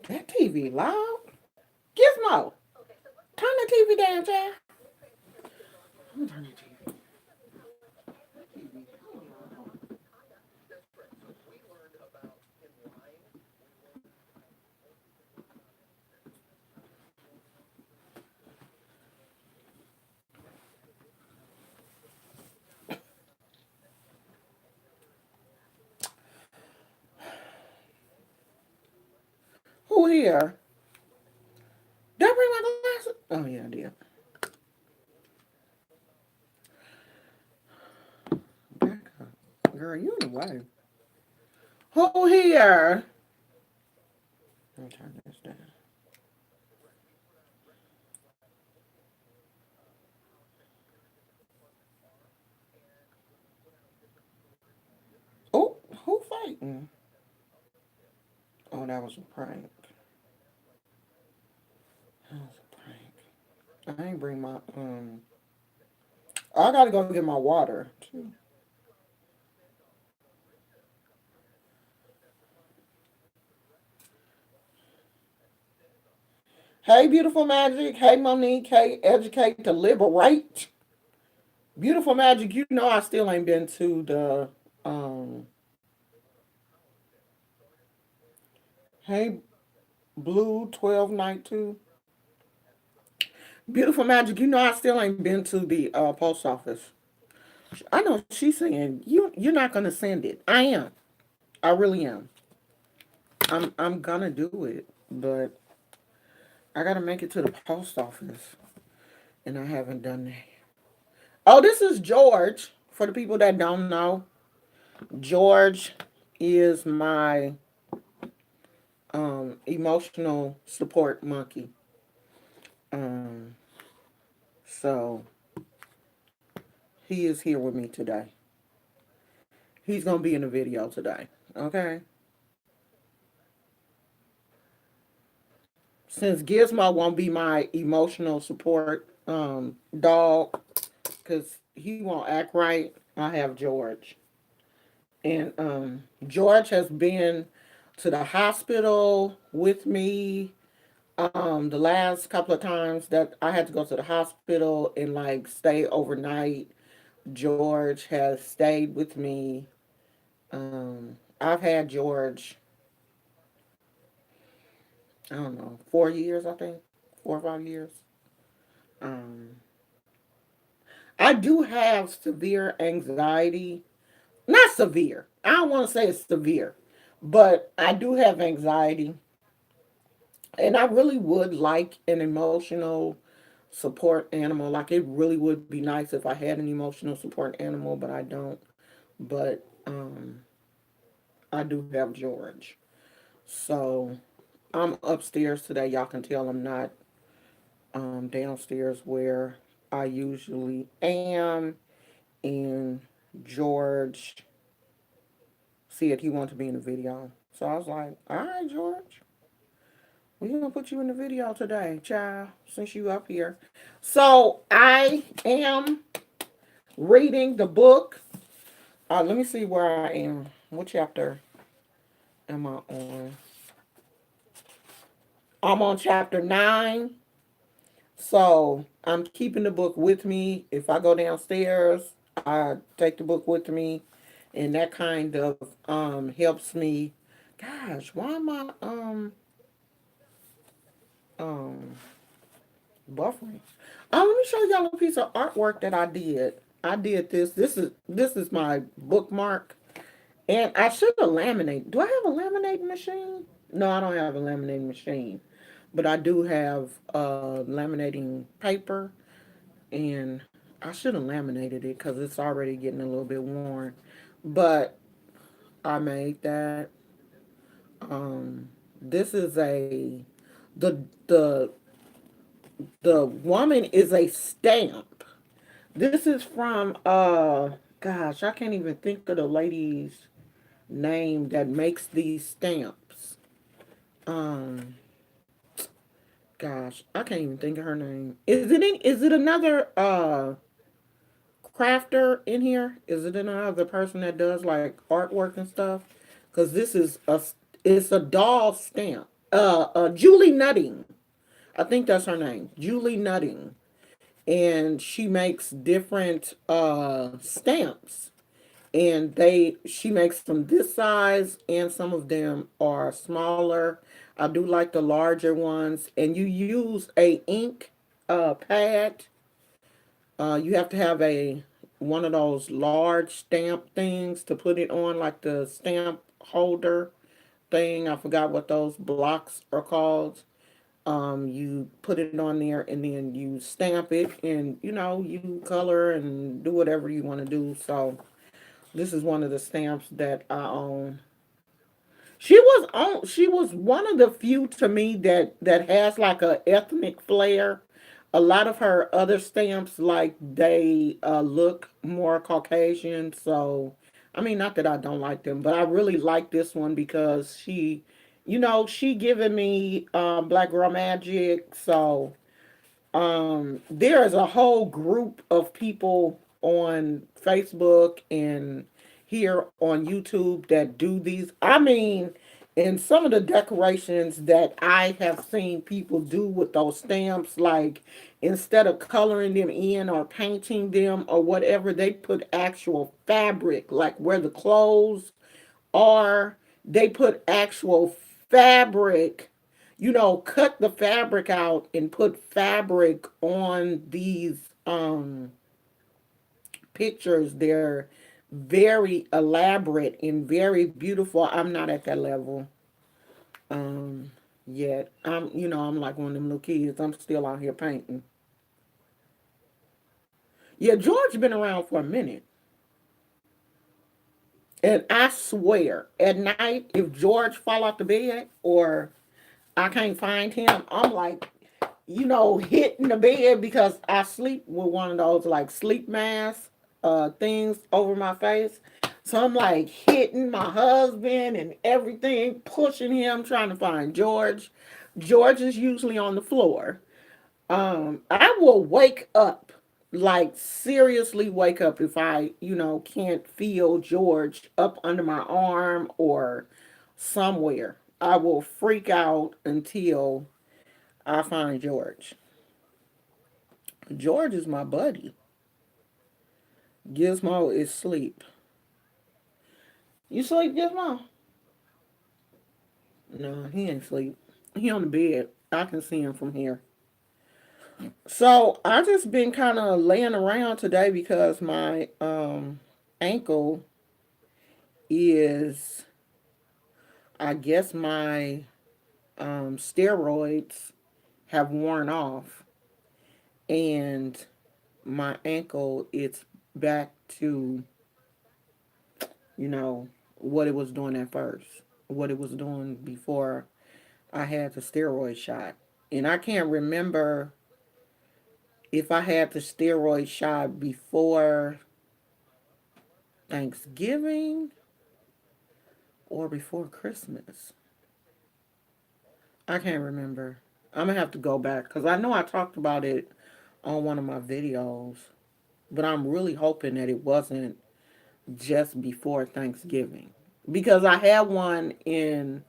That TV loud. Gizmo, turn the TV down, child. I'm turn the TV. Who here? Did I bring my glasses? Oh yeah, I did. Back up, girl. You in the way? Who here? Let me turn this down. Oh, who fighting? Oh, that was a prank. That was a prank. I ain't bring my I gotta go get my water too. Hey, beautiful magic. Hey, Monique. Hey, educate to liberate. Beautiful magic. You know I still ain't been to the um. Hey, blue 1292. Beautiful magic. You know I still ain't been to the post office. I know she's saying you're not gonna send it. I am. I really am. I'm gonna do it, but I gotta make it to the post office, and I haven't done that. Oh, this is George. For the people that don't know, George is my emotional support monkey. Um, so he is here with me today. He's gonna be in the video today. Okay. Since Gizmo won't be my emotional support dog, because he won't act right, I have George. And George has been to the hospital with me. The last couple of times that I had to go to the hospital and like stay overnight, George has stayed with me. I've had George, I don't know, 4 years, I think, 4 or 5 years. Um, I do have severe anxiety. Not severe. I don't want to say it's severe, but I do have anxiety. And I really would like an emotional support animal. Like it really would be nice if I had an emotional support animal, but I don't. But I do have George. So I'm upstairs today. Y'all can tell I'm not downstairs where I usually am. And George said he wanted to be in the video. So I was like, all right, George, we're going to put you in the video today, child, since you up here. So I am reading the book. Let me see where I am. What chapter am I on? I'm on chapter 9. So I'm keeping the book with me. If I go downstairs, I take the book with me, and that kind of helps me. Gosh, why am I um buffering? Let me show y'all a piece of artwork that I did. I did this. This is my bookmark, and I should have laminated. Do I have a laminating machine? No, I don't have a laminating machine, but I do have laminating paper, and I should have laminated it because it's already getting a little bit worn. But I made that. This is a the the woman is a stamp. This is from gosh, I can't even think of the lady's name that makes these stamps. Um gosh, I can't even think of her name. Is it another crafter in here? Is it another person that does like artwork and stuff? Cuz this is a it's a doll stamp. Julie Nutting. I think that's her name, Julie Nutting, and she makes different stamps, and they she makes them this size, and some of them are smaller. I do like the larger ones, and you use a ink pad. You have to have a one of those large stamp things to put it on, like the stamp holder thing. I forgot what those blocks are called. You put it on there, and then you stamp it, and you color and do whatever you want to do. So this is one of the stamps that I own. She was one of the few to me that has like a ethnic flair. A lot of her other stamps, like, they look more Caucasian. So I mean, not that I don't like them, but I really like this one because she giving me Black Girl Magic. So there is a whole group of people on Facebook and here on YouTube that do these. I mean, and some of the decorations that I have seen people do with those stamps, like, instead of coloring them in or painting them or whatever, they put actual fabric, like where the clothes are, they put actual fabric, cut the fabric out and put fabric on these pictures. They're very elaborate and very beautiful. I'm not at that level um yet. I'm like one of them little kids. I'm still out here painting. Yeah, George been around for a minute. And I swear, at night, if George fall off the bed or I can't find him, I'm like, hitting the bed because I sleep with one of those like sleep masks, things over my face. So I'm like hitting my husband and everything, pushing him, trying to find George. George is usually on the floor. I will wake up, like seriously wake up if I can't feel George up under my arm or somewhere. I will freak out until I find George. George is my buddy. Gizmo is sleep. You sleep, Gizmo? No, he ain't sleep. He on the bed. I can see him from here. So I just been kind of laying around today because my ankle is, I guess my steroids have worn off, and my ankle it's back to what it was doing at first, what it was doing before I had the steroid shot. And I can't remember if I had the steroid shot before Thanksgiving or before Christmas. I can't remember. I'm gonna have to go back because I know I talked about it on one of my videos, but I'm really hoping that it wasn't just before Thanksgiving because I had one in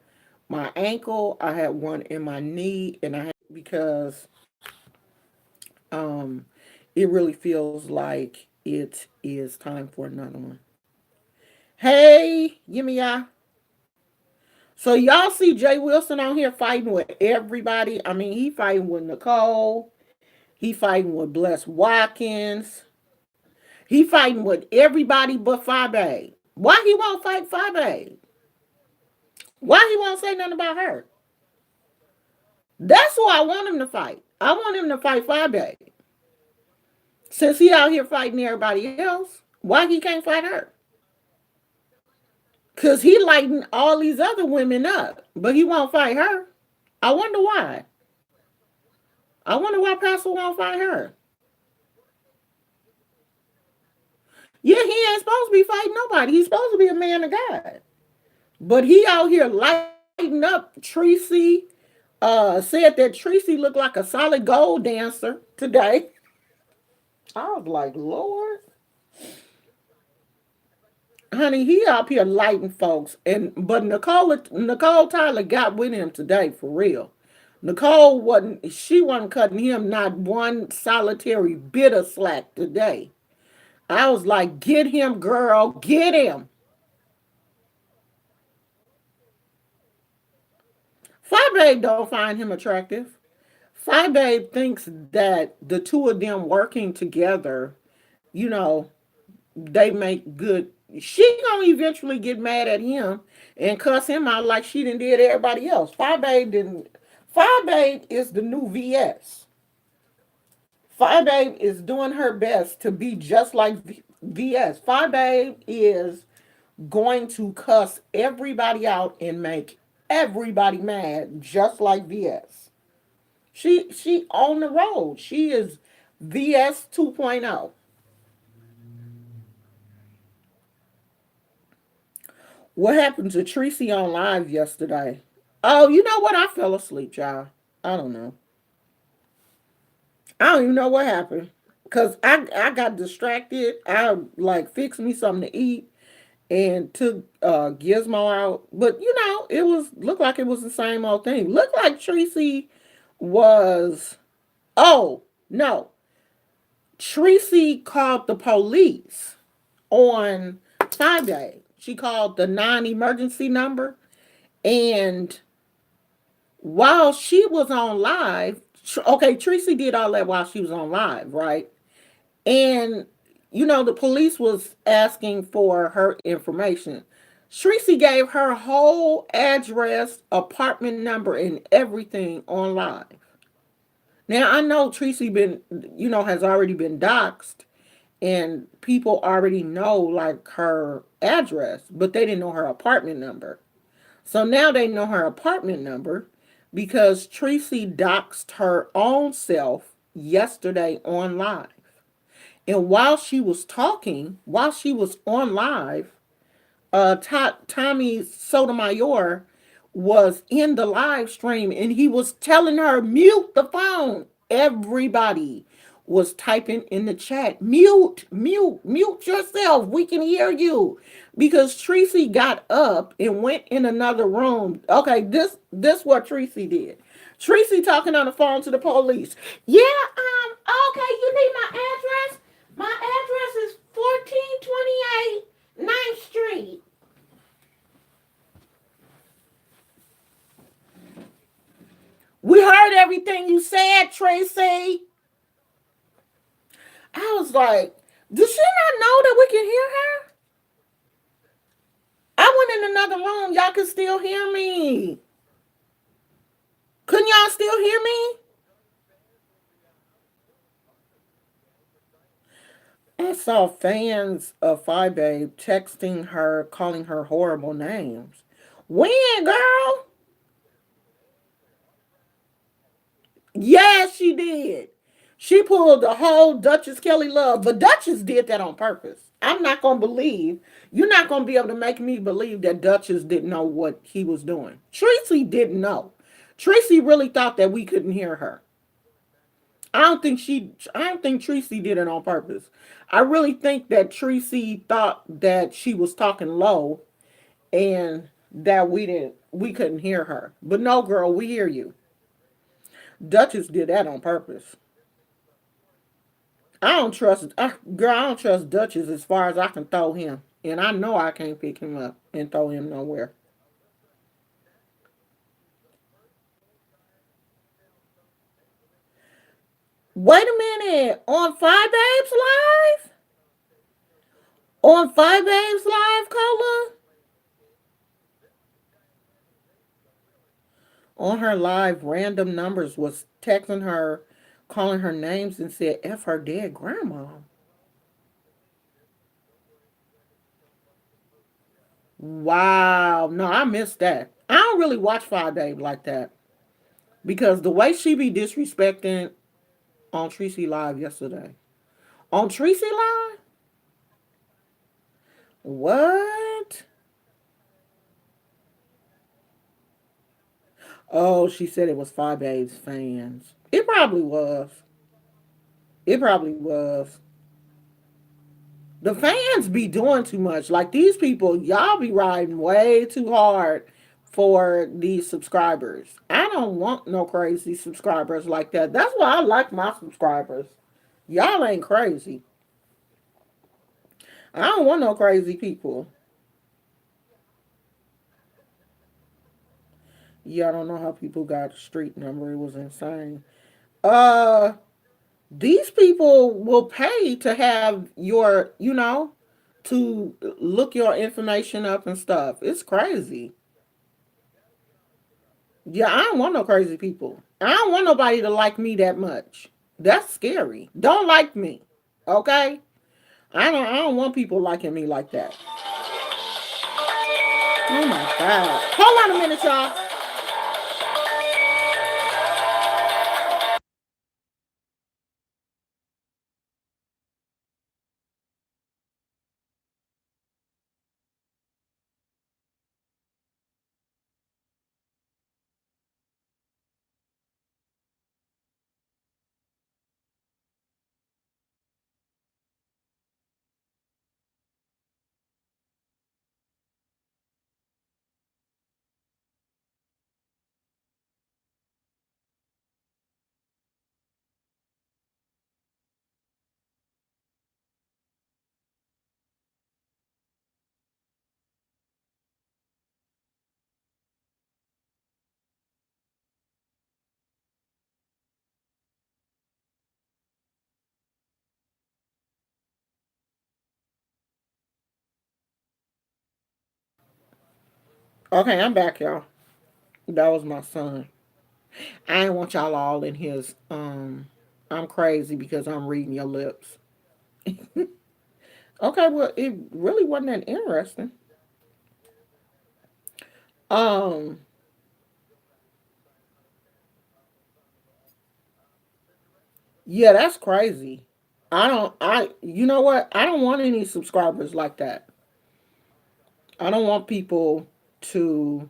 my ankle, I had one in my knee, and I had because um it really feels like it is time for another one. Hey, give me y'all. So y'all see Jay Wilson out here fighting with everybody. I mean, he fighting with Nicole. He fighting with Bless Watkins. He fighting with everybody but Fabe. Why he won't fight Fabe? Why he won't say nothing about her? That's who I want him to fight. I want him to fight Fabe. Since he out here fighting everybody else, why he can't fight her? Cause he lighting all these other women up, but he won't fight her. I wonder why. I wonder why Pastor won't fight her. Yeah, he ain't supposed to be fighting nobody. He's supposed to be a man of God. But he out here lighting up Tracy. Said that Tracy looked like a solid gold dancer today. I was like, Lord. honey, he up here lighting folks, and but Nicole Tyler got with him today for real. Nicole wasn't. She wasn't cutting him not one solitary bit of slack today. I was like, get him, girl, get him. Fly Babe don't find him attractive. Fly Babe thinks that the two of them working together, you know, they make good. She gonna eventually get mad at him and cuss him out like she done did everybody else. Fly Babe didn't. Fly Babe is the new VS. Fly Babe is doing her best to be just like VS. Fly Babe is going to cuss everybody out and make everybody mad just like VS. She on the road. She is VS 2.0. What happened to Tracy on live yesterday? Oh, you know what? I fell asleep, y'all. I don't know. I don't even know what happened. Cause I got distracted. I like fixed me something to eat and took Gizmo out. But you know, it was looked like it was the same old thing. Looked like Tracy was oh no. Tracy called the police on Friday. She called the non-emergency number, and while she was on live, okay, Tracy did all that while she was on live, right? And you know, the police was asking for her information. Tracy gave her whole address, apartment number, and everything on live. Now I know Tracy been, you know, has already been doxxed, and people already know like her address, but they didn't know her apartment number. So now they know her apartment number because Tracy doxed her own self yesterday on live. And while she was talking, while she was on live, Tommy Sotomayor was in the live stream and he was telling her, mute the phone. Everybody was typing in the chat, mute, mute, mute yourself. We can hear you. Because Tracy got up and went in another room. Okay, this what Tracy did. Tracy talking on the phone to the police. Yeah, okay, you need my address? My address is 1428 Ninth Street. We heard everything you said, Tracy. I was like, does she not know that we can hear her? I went in another room. Y'all can still hear me. Couldn't y'all still hear me? I saw fans of Phi Babe texting her, calling her horrible names. When, girl? Yes, she did. She pulled the whole Duchess Kelly Love, but Duchess did that on purpose. I'm not gonna believe you're not gonna be able to make me believe that Duchess didn't know what he was doing. Tracy didn't know. Tracy really thought that we couldn't hear her. I don't think Tracy did it on purpose. I really think that Tracy thought that she was talking low and that we couldn't hear her. But no, girl, we hear you. Duchess did that on purpose. Girl, I don't trust Duchess as far as I can throw him. And I know I can't pick him up and throw him nowhere. Wait a minute. On Five Babes Live? On Five Babes Live, Cola? On her live, random numbers was texting her, calling her names, and said, F her dead grandma. Wow. No, I missed that. I don't really watch Five Babe like that. Because the way she be disrespecting on Tracy Live yesterday. On Tracy Live? What? Oh, she said it was Five Babes fans. It probably was. It probably was. The fans be doing too much. Like these people, y'all be riding way too hard for these subscribers. I don't want no crazy subscribers like that. That's why I like my subscribers. Y'all ain't crazy. I don't want no crazy people. Yeah, I don't know how people got a street number. It was insane. Uh, these people will pay to have your, to look your information up and stuff. It's crazy. Yeah, I don't want no crazy people. I don't want nobody to like me that much. That's scary. Don't like me. Okay? I don't want people liking me like that. Oh my god. Hold on a minute, y'all. Okay, I'm back, y'all. That was my son. I didn't want y'all all in his I'm crazy because I'm reading your lips. Okay, well it really wasn't that interesting. Um yeah, that's crazy. I you know what? I don't want any subscribers like that. I don't want people to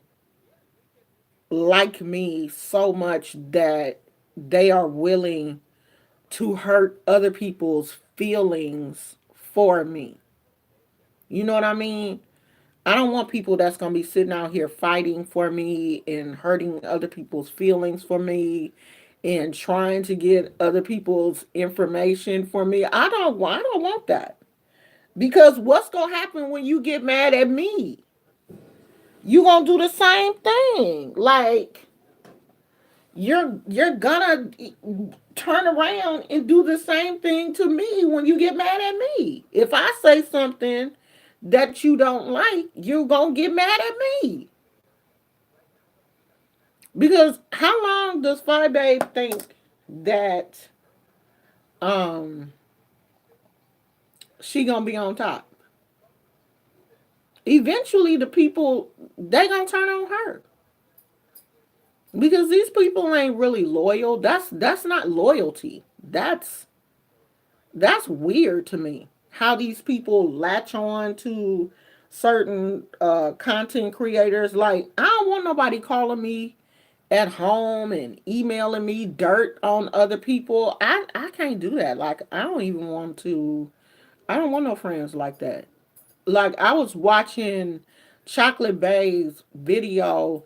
like me so much that they are willing to hurt other people's feelings for me. You know what I mean? I don't want people that's going to be sitting out here fighting for me and hurting other people's feelings for me and trying to get other people's information for me. I don't want that. Because what's going to happen when you get mad at me? You going to do the same thing. Like you're gonna turn around and do the same thing to me when you get mad at me. If I say something that you don't like, you're gonna get mad at me. Because how long does Fi Babe think that um she gonna be on top? Eventually the people they gonna turn on her. Because these people ain't really loyal. That's not loyalty. That's weird to me. How these people latch on to certain content creators. Like, I don't want nobody calling me at home and emailing me dirt on other people. I can't do that. Like, I don't want no friends like that. Like, I was watching Chocolate Bay's video.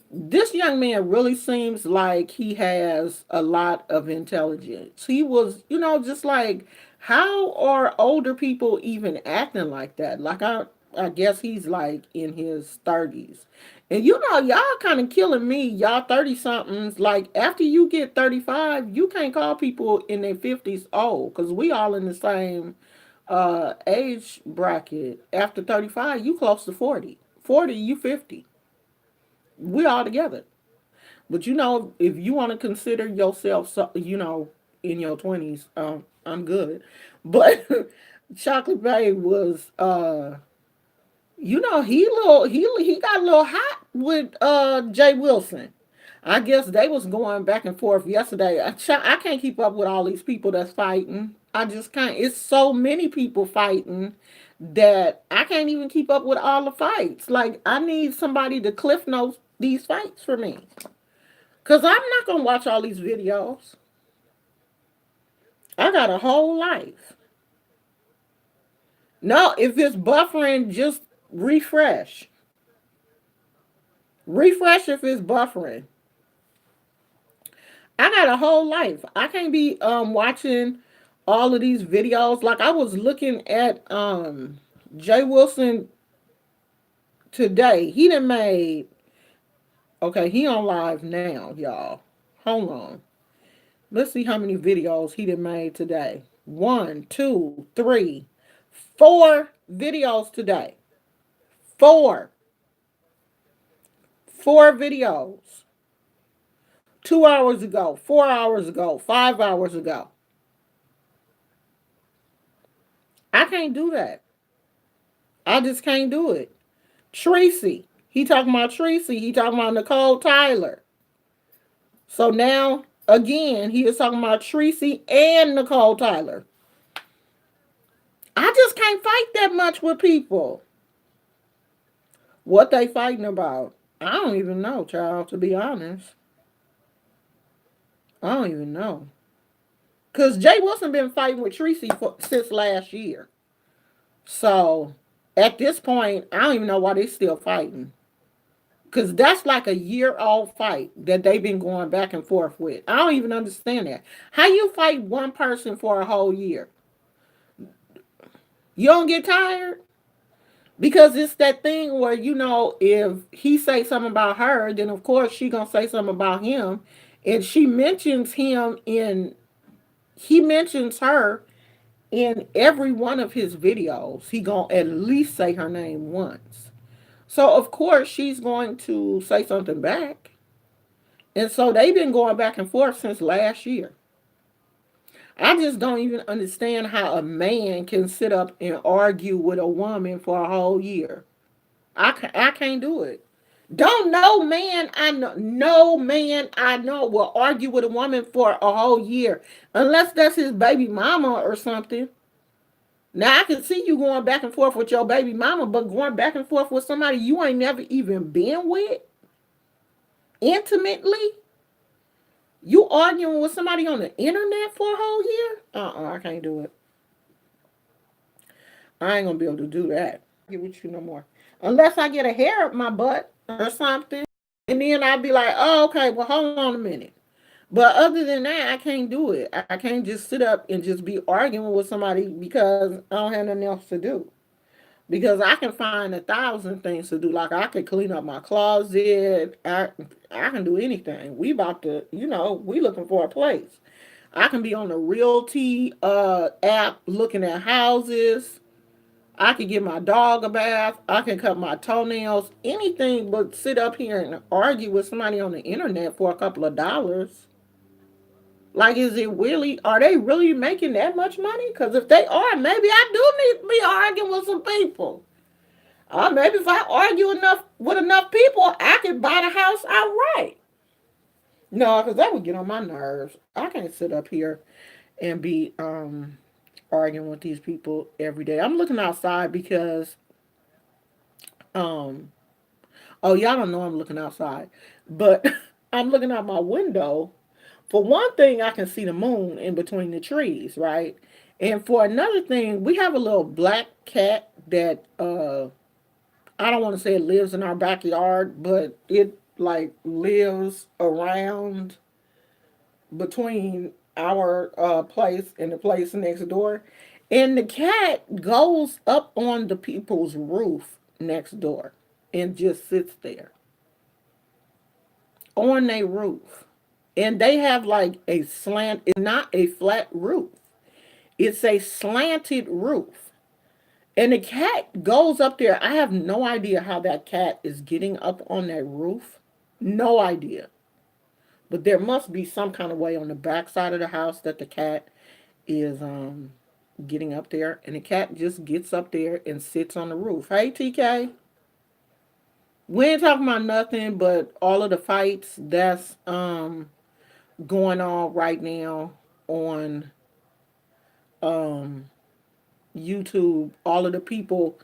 This young man really seems like he has a lot of intelligence. He was, just like, how are older people even acting like that? Like, I guess he's like in his 30s. And y'all kind of killing me, y'all 30 somethings. Like, after you get 35, you can't call people in their 50s old because we all in the same age bracket. After 35, you close to 40. 40, you 50. We all together. But if you want to consider yourself, in your 20s, I'm good. But Chocolate Bay was, he got a little hot with Jay Wilson. I guess they was going back and forth yesterday. I can't keep up with all these people that's fighting. I just can't. It's so many people fighting that I can't even keep up with all the fights. Like, I need somebody to cliff notes these fights for me. Because I'm not going to watch all these videos. I got a whole life. No, if it's buffering, just refresh. Refresh if it's buffering. I got a whole life. I can't be watching all of these videos. Like I was looking at Jay Wilson today. He done made, okay, he on live now, y'all. Hold on. Let's see how many videos he done made today. One, two, three, four videos today. Four. Four videos. 2 hours ago, 4 hours ago, 5 hours ago. I can't do that. I just can't do it. Tracy. He talking about Tracy. He talking about Nicole Tyler. So now, again, he is talking about Tracy and Nicole Tyler. I just can't fight that much with people. What they fighting about? I don't even know, child, to be honest. I don't even know. Because Jay Wilson been fighting with Tracy since last year. So, at this point, I don't even know why they still fighting. Because that's like a year old fight that they've been going back and forth with. I don't even understand that. How you fight one person for a whole year? You don't get tired? Because it's that thing where, if he say something about her, then of course she gonna say something about him. And she mentions him he mentions her in every one of his videos. He gonna at least say her name once. So of course she's going to say something back. And so they've been going back and forth since last year. I just don't even understand how a man can sit up and argue with a woman for a whole year. I can't do it. Don't no man I know, no man I know will argue with a woman for a whole year unless that's his baby mama or something. Now I can see you going back and forth with your baby mama, but going back and forth with somebody you ain't never even been with intimately, you arguing with somebody on the internet for a whole year? I can't do it. I ain't gonna be able to do that. Get with you no more. Unless I get a hair up my butt or something. And then I'd be like, oh, okay, well, hold on a minute. But other than that, I can't do it. I can't just sit up and just be arguing with somebody because I don't have nothing else to do. Because I can find 1,000 things to do. Like I could clean up my closet. I can do anything. We about to, we looking for a place. I can be on the realty app looking at houses. I can give my dog a bath. I can cut my toenails. Anything but sit up here and argue with somebody on the internet for a couple of dollars. Like, are they really making that much money? Because if they are, maybe I do need to be arguing with some people. Maybe if I argue enough with enough people, I could buy the house outright. No, because that would get on my nerves. I can't sit up here and be arguing with these people every day. I'm looking outside because um oh, y'all don't know I'm looking outside, but I'm looking out my window. For one thing, I can see the moon in between the trees, right? And for another thing, we have a little black cat that I don't want to say it lives in our backyard, but it like lives around between our place and the place next door. And the cat goes up on the people's roof next door and just sits there on their roof. And they have like a slant, it's not a flat roof, it's a slanted roof. And the cat goes up there. I have no idea how that cat is getting up on that roof. No idea. But there must be some kind of way on the back side of the house that the cat is getting up there. And the cat just gets up there and sits on the roof. Hey, TK. We ain't talking about nothing but all of the fights that's going on right now on um YouTube. All of the people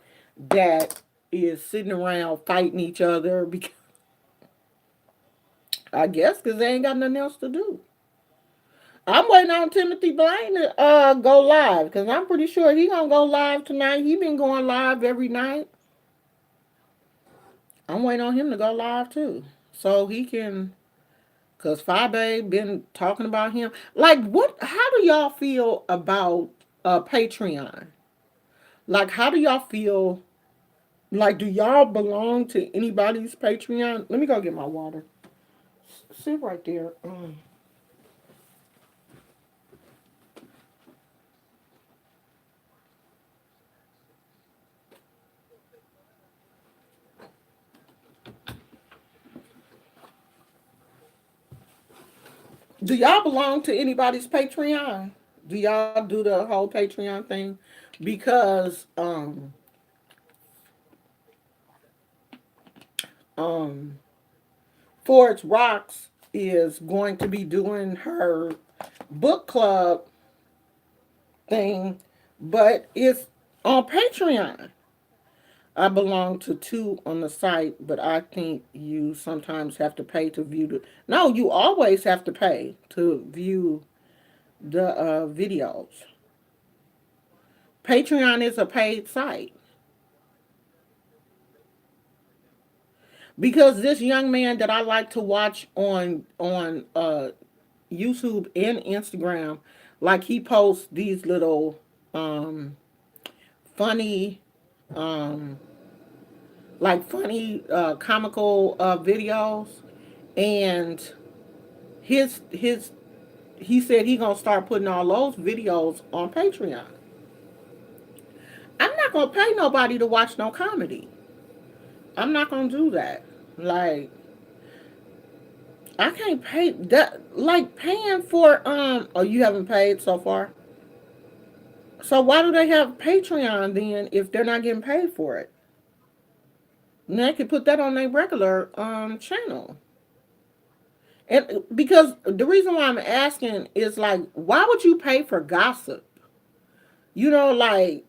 that is sitting around fighting each other because I guess because they ain't got nothing else to do. I'm waiting on Timothy Blaine to go live because I'm pretty sure he gonna go live tonight. He been going live every night. I'm waiting on him to go live too, so he can. Cause Fabe been talking about him. Like, what? How do y'all feel about Patreon? Like, how do y'all feel? Like, do y'all belong to anybody's Patreon? Let me go get my water. Sit right there. Do y'all belong to anybody's Patreon? Do y'all do the whole Patreon thing? Because um Forge Rocks is going to be doing her book club thing, but it's on Patreon. I belong to two on the site, but I think you sometimes have to pay to view the. No, you always have to pay to view the videos. Patreon is a paid site because this young man that I like to watch on YouTube and Instagram, like he posts these little um, funny um, comical videos, and his he said he gonna start putting all those videos on Patreon. I'm not gonna pay nobody to watch no comedy. I'm not gonna do that. Like, I can't pay that. Like, paying for oh, you haven't paid so far. So why do they have Patreon then if they're not getting paid for it? And they could put that on their regular channel. And because the reason why I'm asking is like, why would you pay for gossip? Like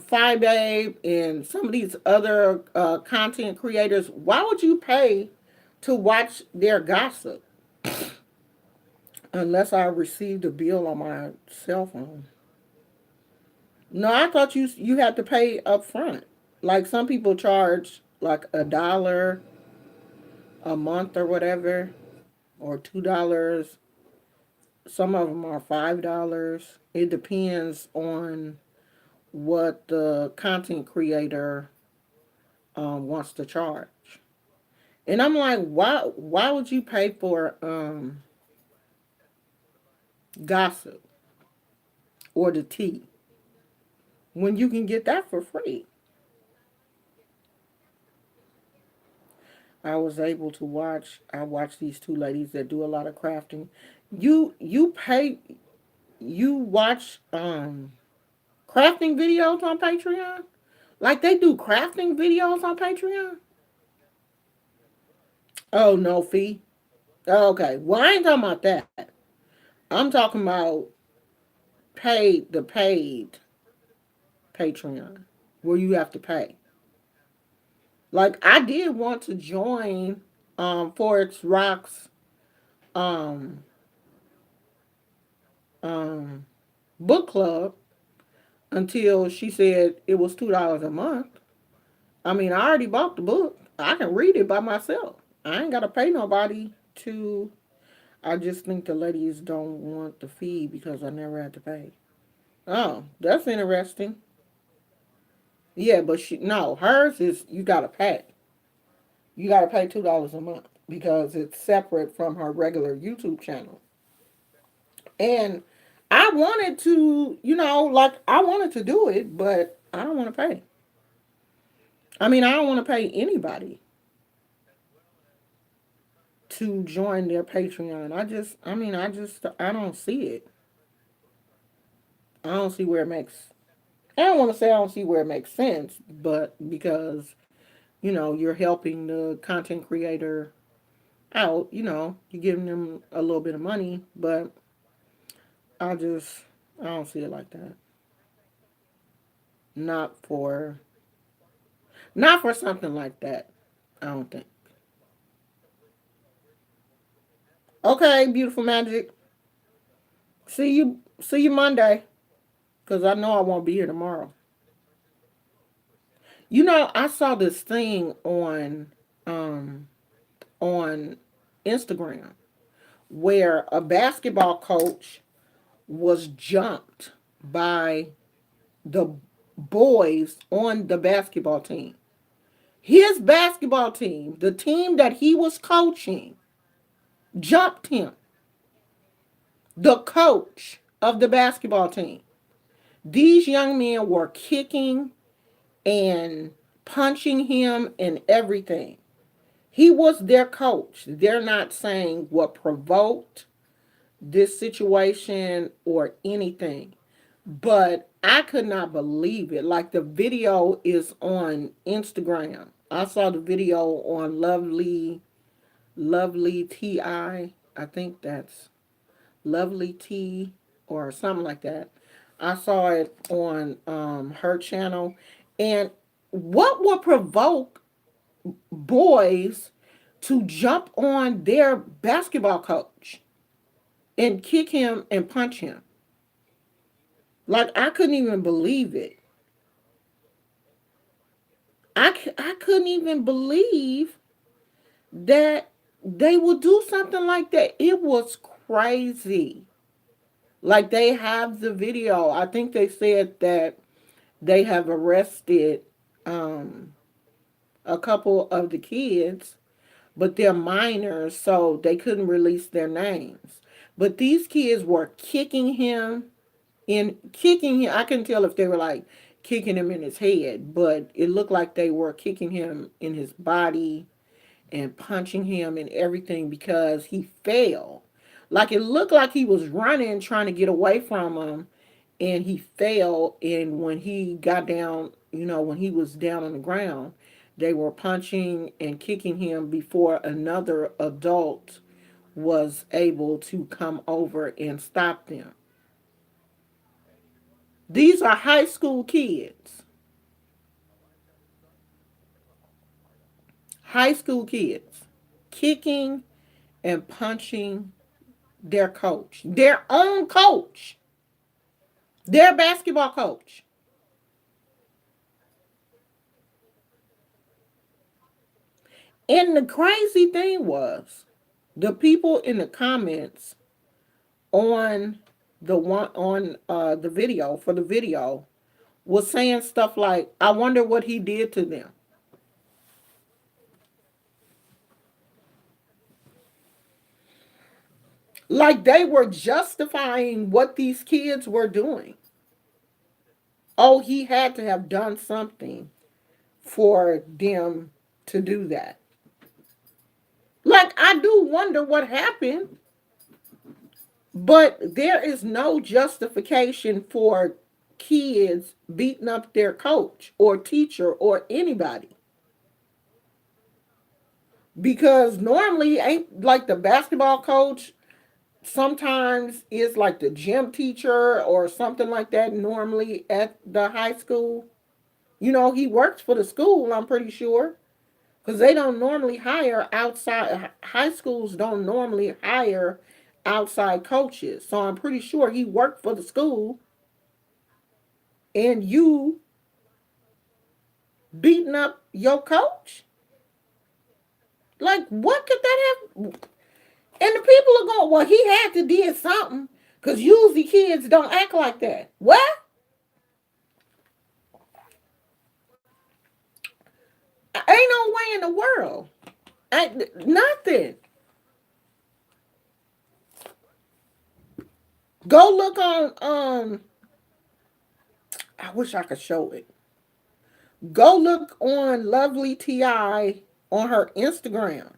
Five Babe and some of these other content creators. Why would you pay to watch their gossip? Unless I received a bill on my cell phone. No, I thought you had to pay up front. Like some people charge like $1 a month or whatever, or $2. Some of them are $5. It depends on what the content creator wants to charge. And I'm like, why would you pay for gossip or the tea when you can get that for free? I watch these two ladies that do a lot of crafting. You pay you watch crafting videos on Patreon? Like they do crafting videos on Patreon? Oh, no fee. Oh, okay. Well, I ain't talking about that. I'm talking about paid Patreon where you have to pay. Like I did want to join Forex Rocks um um book club until she said it was $2 a month. I mean, I already bought the book. I can read it by myself. I ain't gotta pay nobody to. I just think the ladies don't want the fee because I never had to pay. Oh, that's interesting. Yeah, but she no, hers is you gotta pay. You gotta pay $2 a month because it's separate from her regular YouTube channel. And I wanted to, like I wanted to do it, but I don't want to pay. I mean, I don't want to pay anybody to join their Patreon. I don't see it. I don't see where it makes. I don't want to say I don't see where it makes sense, but because you're helping the content creator out, you're giving them a little bit of money, but I just I don't see it like that. Not for not for something like that. I don't think. Okay, beautiful magic. See you Monday, because I know I won't be here tomorrow. I saw this thing um on Instagram where a basketball coach was jumped by the boys on the basketball team. His basketball team, the team that he was coaching, jumped him. The coach of the basketball team. These young men were kicking and punching him and everything. He was their coach. They're not saying what provoked this situation or anything. But I could not believe it. Like, the video is on Instagram. I saw the video on Lovely Ti. I think that's Lovely T or something like that. I saw it on her channel. And what would provoke boys to jump on their basketball coach and kick him and punch him? Like, I couldn't even believe it. I couldn't even believe that they would do something like that. It was crazy. Like, they have the video. I think they said that they have arrested um, a couple of the kids, but they're minors, so they couldn't release their names. But these kids were kicking him. I couldn't tell if they were like kicking him in his head, but it looked like they were kicking him in his body and punching him and everything because he fell. Like, it looked like he was running, trying to get away from him, and he fell. And when he got down, when he was down on the ground, they were punching and kicking him before another adult was able to come over and stop them. These are high school kids. High school kids kicking and punching their coach, their own coach, their basketball coach. And the crazy thing was, the people in the comments on the video for the video was saying stuff like, "I wonder what he did to them." Like, they were justifying what these kids were doing. Oh, he had to have done something for them to do that. Like, I do wonder what happened, but there is no justification for kids beating up their coach or teacher or anybody. Because normally, ain't like the basketball coach sometimes is like the gym teacher or something like that, normally at the high school. He works for the school, I'm pretty sure. Because they don't normally hire outside, high schools don't normally hire outside coaches. So I'm pretty sure he worked for the school, and you beating up your coach? Like, what could that have? And the people are going, well, he had to did something, because usually kids don't act like that. What? Ain't no way in the world. Nothing. Go look on I wish I could show it. Go look on Lovely Ti on her Instagram.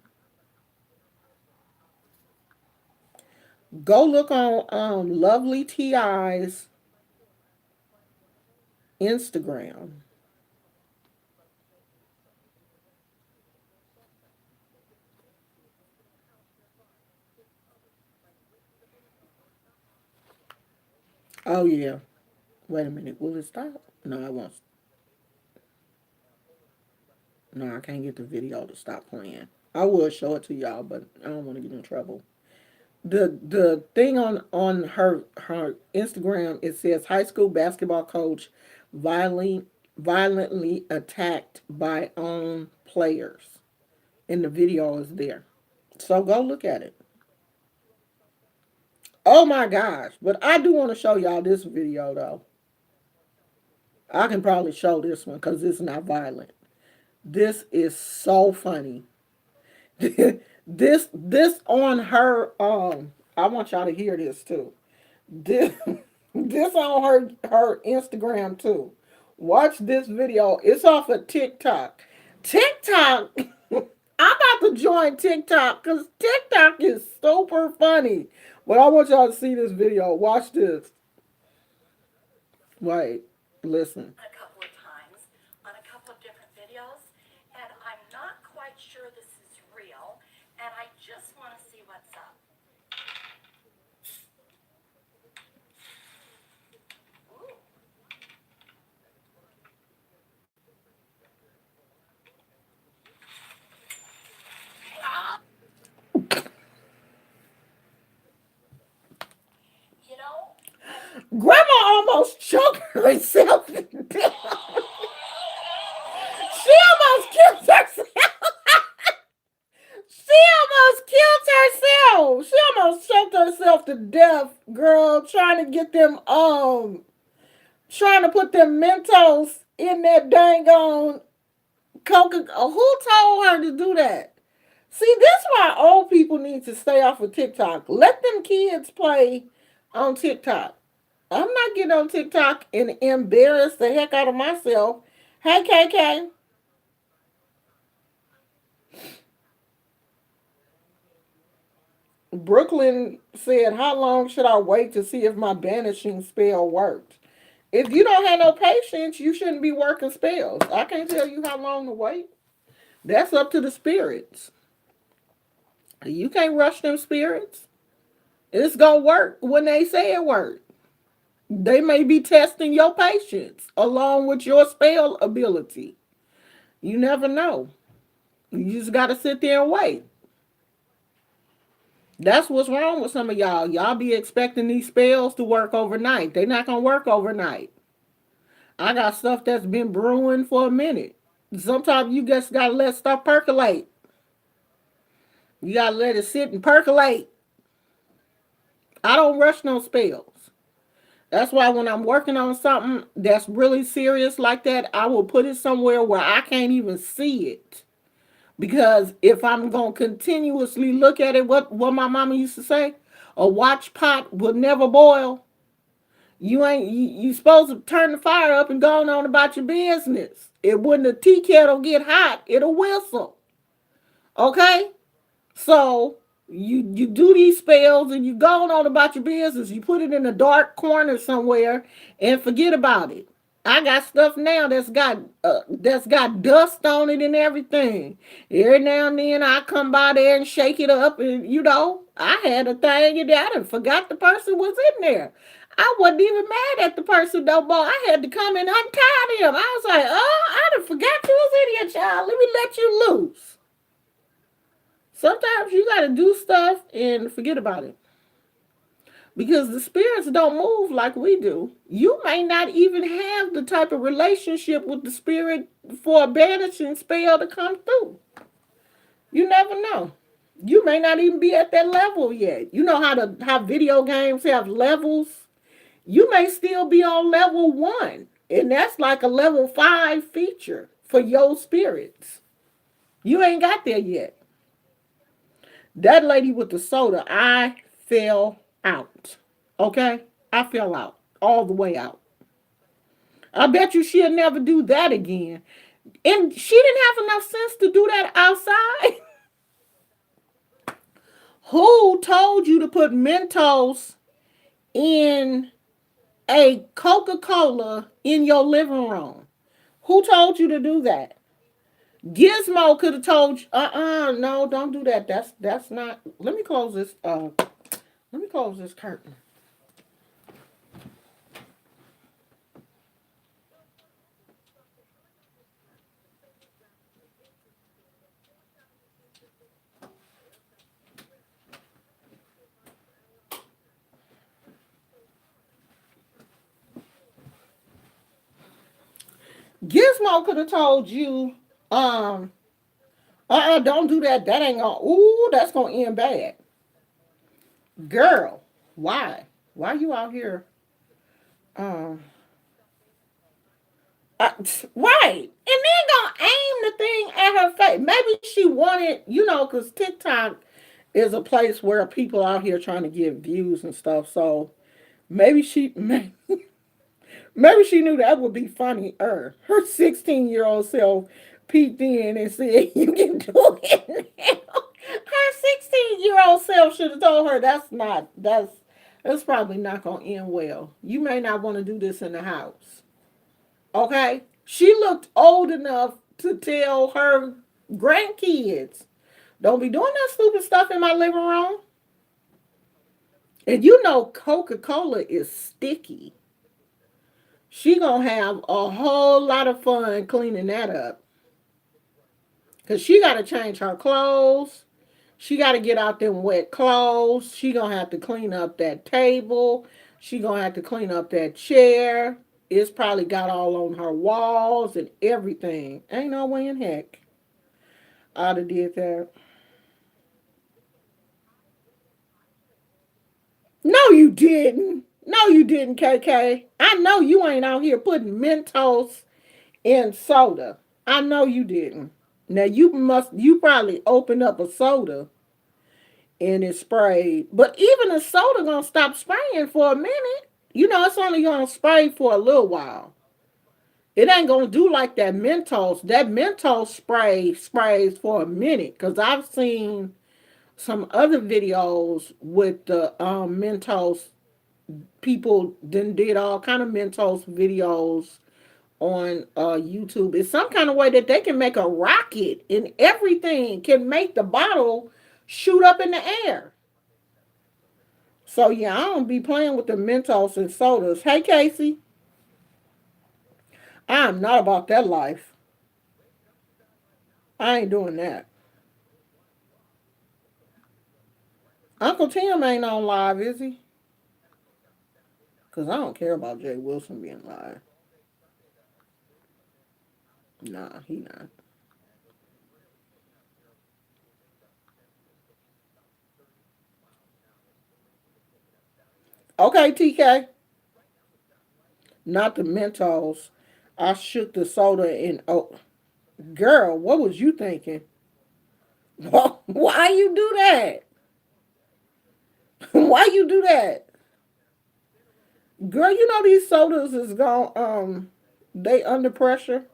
Go look on Lovely Ti's Instagram. Oh yeah. Wait a minute. Will it stop? No, I won't. No, I can't get the video to stop playing. I will show it to y'all, but I don't want to get in trouble. The thing on her Instagram, it says high school basketball coach violently violently attacked by own players, and the video is there. So go look at it. Oh my gosh! But I do want to show y'all this video though. I can probably show this one because it's not violent. This is so funny. This on her I want y'all to hear this too. This this on her Instagram too. Watch this video. It's off of TikTok. TikTok. I'm about to join TikTok because TikTok is super funny. But I want y'all to see this video. Watch this. Wait, listen. A couple of times on a couple of different videos, and I'm not quite sure this is real, and I just want to see what's up. Ooh. You know, Grandma almost choked herself to death. She almost killed herself. She almost killed herself. She almost choked herself to death, girl, trying to get them trying to put them Mentos in that dang on Coca. Who told her to do that? See, this is why old people need to stay off of TikTok. Let them kids play on TikTok. I'm not getting on TikTok and embarrass the heck out of myself. Hey, KK. Brooklyn said, how long should I wait to see if my banishing spell worked? If you don't have no patience, you shouldn't be working spells. I can't tell you how long to wait. That's up to the spirits. You can't rush them spirits. It's gonna work when they say it worked. They may be testing your patience along with your spell ability. You never know. You just gotta sit there and wait. That's what's wrong with some of y'all. Y'all be expecting these spells to work overnight. They're not gonna work overnight. I got stuff that's been brewing for a minute. Sometimes you just gotta let stuff percolate. You gotta let it sit and percolate. I don't rush no spells. That's why when I'm working on something that's really serious like that, I will put it somewhere where I can't even see it. Because if I'm gonna continuously look at it, what my mama used to say, a watch pot will never boil. You supposed to turn the fire up and go on about your business. It when the tea kettle get hot, it'll whistle. Okay? So you do these spells and you go on about your business. You put it in a dark corner somewhere and forget about it. I got stuff now that's got dust on it and everything. Every now and then I come by there and shake it up, and I had a thing in there. I done forgot the person was in there. I wasn't even mad at the person no more. I had to come and untie them. I was like, oh, I done forgot you was in here, child. Let me let you loose. Sometimes you got to do stuff and forget about it. Because the spirits don't move like we do. You may not even have the type of relationship with the spirit for a banishing spell to come through. You never know. You may not even be at that level yet. You know how video games have levels? You may still be on level 1. And that's like a level 5 feature for your spirits. You ain't got there yet. That lady with the soda, I fell out. Okay? I fell out. All the way out. I bet you she'll never do that again. And she didn't have enough sense to do that outside. Who told you to put Mentos in a Coca-Cola in your living room? Who told you to do that? Gizmo could have told you, no, don't do that. That's not. Let me close this. Let me close this curtain. Gizmo could have told you, um, don't do that. That ain't gonna, ooh, that's gonna end bad. Girl, why? Why you out here? Um, uh, right. And then gonna aim the thing at her face. Maybe she wanted, because TikTok is a place where people out here trying to get views and stuff. So maybe maybe she knew that would be funny. Her 16-year-old self peeked in and said, "You can do it now." Her 16-year-old self should have told her that's probably not gonna end well. You may not want to do this in the house. Okay? She looked old enough to tell her grandkids, "Don't be doing that stupid stuff in my living room." And Coca-Cola is sticky. She gonna have a whole lot of fun cleaning that up. Cause she gotta change her clothes. She gotta get out them wet clothes. She gonna have to clean up that table. She gonna have to clean up that chair. It's probably got all on her walls and everything. Ain't no way in heck I'd have did that. No, you didn't. No, you didn't, KK. I know you ain't out here putting Mentos in soda. I know you didn't. Now you probably opened up a soda and it sprayed. But even a soda gonna stop spraying for a minute. It's only gonna spray for a little while. It ain't gonna do like that Mentos. That Mentos spray sprays for a minute. Cause I've seen some other videos with the Mentos. People then did all kind of Mentos videos on YouTube. It's some kind of way that they can make a rocket and everything can make the bottle shoot up in the air. So yeah, I don't be playing with the Mentos and sodas. Hey Casey, I'm not about that life. I ain't doing that. Uncle Tim ain't on live, is he? Cause I don't care about Jay Wilson being live. Nah, he not. Okay, TK. Not the Mentos. I shook the soda and oh, girl, what was you thinking? Why you do that? Why you do that? Girl, these sodas is going they under pressure